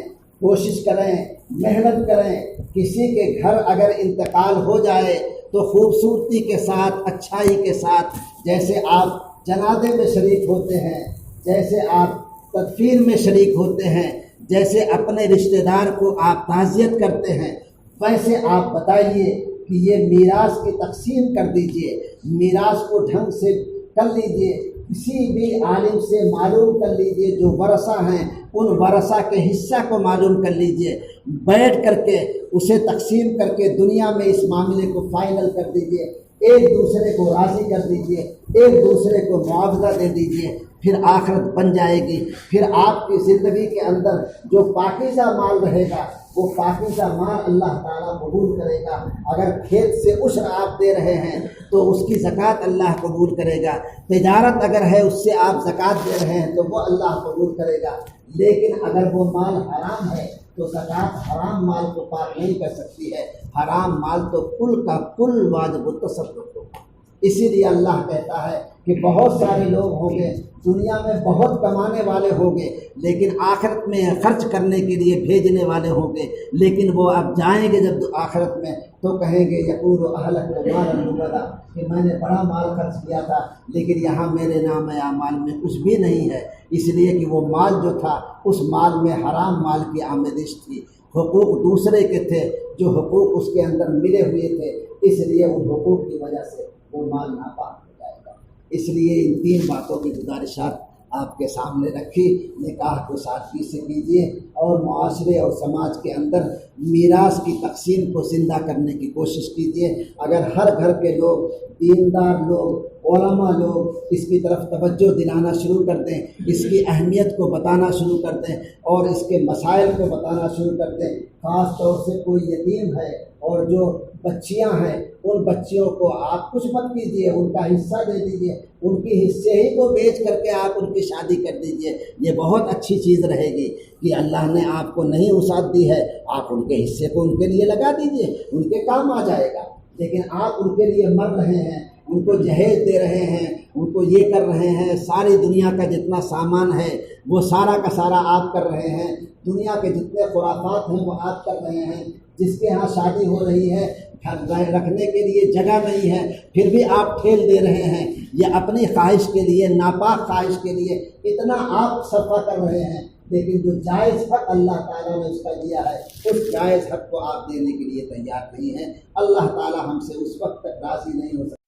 کوشش کریں، محنت کریں۔ کسی کے گھر اگر انتقال ہو جائے تو خوبصورتی کے ساتھ، اچھائی کے ساتھ، جیسے آپ جنازے میں شریک ہوتے ہیں، جیسے آپ تدفین میں شریک ہوتے ہیں، جیسے اپنے رشتہ دار کو آپ تعزیت کرتے ہیں، ویسے آپ بتائیے کہ یہ میراث کی تقسیم کر دیجئے، میراث کو ڈھنگ سے کر لیجئے، کسی بھی عالم سے معلوم کر لیجئے، جو ورثہ ہیں ان ورثہ کے حصہ کو معلوم کر لیجئے، بیٹھ کر کے اسے تقسیم کر کے دنیا میں اس معاملے کو فائنل کر دیجئے، ایک دوسرے کو راضی کر دیجئے، ایک دوسرے کو معاوضہ دے دیجئے، پھر آخرت بن جائے گی۔ پھر آپ کی زندگی کے اندر جو پاکیزہ مال رہے گا وہ پاکیزہ مال اللہ تعالیٰ قبول کرے گا۔ اگر کھیت سے عشر آپ دے رہے ہیں تو اس کی زکوٰۃ اللہ قبول کرے گا، تجارت اگر ہے اس سے آپ زکوٰۃ دے رہے ہیں تو وہ اللہ قبول کرے گا۔ لیکن اگر وہ مال حرام ہے تو زکوٰۃ حرام مال کو پاک نہیں کر سکتی ہے، حرام مال تو کل کا کل واجب التصرف ہوگا۔ اسی لیے اللہ کہتا ہے کہ بہت سارے لوگ ہوں گے دنیا میں، بہت کمانے والے ہوں گے، لیکن آخرت میں خرچ کرنے کے لیے بھیجنے والے ہوں گے، لیکن وہ اب جائیں گے جب آخرت میں تو کہیں گے یقول اہلک مالا لبدا، کہ میں نے بڑا مال خرچ کیا تھا لیکن یہاں میرے نام اعمال میں کچھ بھی نہیں ہے، اس لیے کہ وہ مال جو تھا اس مال میں حرام مال کی آمیزش تھی، حقوق دوسرے کے تھے جو حقوق اس کے اندر ملے ہوئے تھے، اس لیے ان حقوق کی وجہ سے وہ مال ناپاک ہو جائے گا۔ اس لیے ان تین باتوں کی گزارشات آپ کے سامنے رکھی۔ نکاح کو سادگی سے کیجیے اور معاشرے اور سماج کے اندر میراث کی تقسیم کو زندہ کرنے کی کوشش کیجیے۔ اگر ہر گھر کے لوگ، دیندار لوگ، علماء لوگ اس کی طرف توجہ دلانا شروع کر دیں، اس کی اہمیت کو بتانا شروع کر دیں اور اس کے مسائل کو بتانا شروع کر دیں، خاص طور سے کوئی یتیم ہے اور جو بچیاں ہیں ان بچیوں کو آپ کچھ مت کیجیے، ان کا حصہ دے دیجیے، ان کی حصے ہی کو بیچ کر کے آپ ان کی شادی کر دیجیے، یہ بہت اچھی چیز رہے گی کہ اللہ نے آپ کو نہیں وسعت دی ہے، آپ ان کے حصے کو ان کے لیے لگا دیجیے، ان کے کام آ جائے گا۔ لیکن آپ ان کے لیے مر رہے ہیں، ان کو جہیز دے رہے ہیں، ان کو یہ کر رہے ہیں، ساری دنیا کا جتنا سامان ہے وہ سارا کا سارا آپ کر رہے ہیں، دنیا کے جتنے خرافات ہیں وہ آپ کر رہے ہیں، جس کے ہاں شادی ہو رہی ہے رکھنے کے لیے جگہ نہیں ہے پھر بھی آپ ٹھیل دے رہے ہیں، یہ اپنی خواہش کے لیے، ناپاک خواہش کے لیے اتنا آپ صرفہ کر رہے ہیں، لیکن جو جائز حق اللہ تعالیٰ نے اس کا دیا ہے اس جائز حق کو آپ دینے کے لیے تیار نہیں ہیں۔ اللہ تعالیٰ ہم سے اس وقت تک راضی نہیں ہو سکتا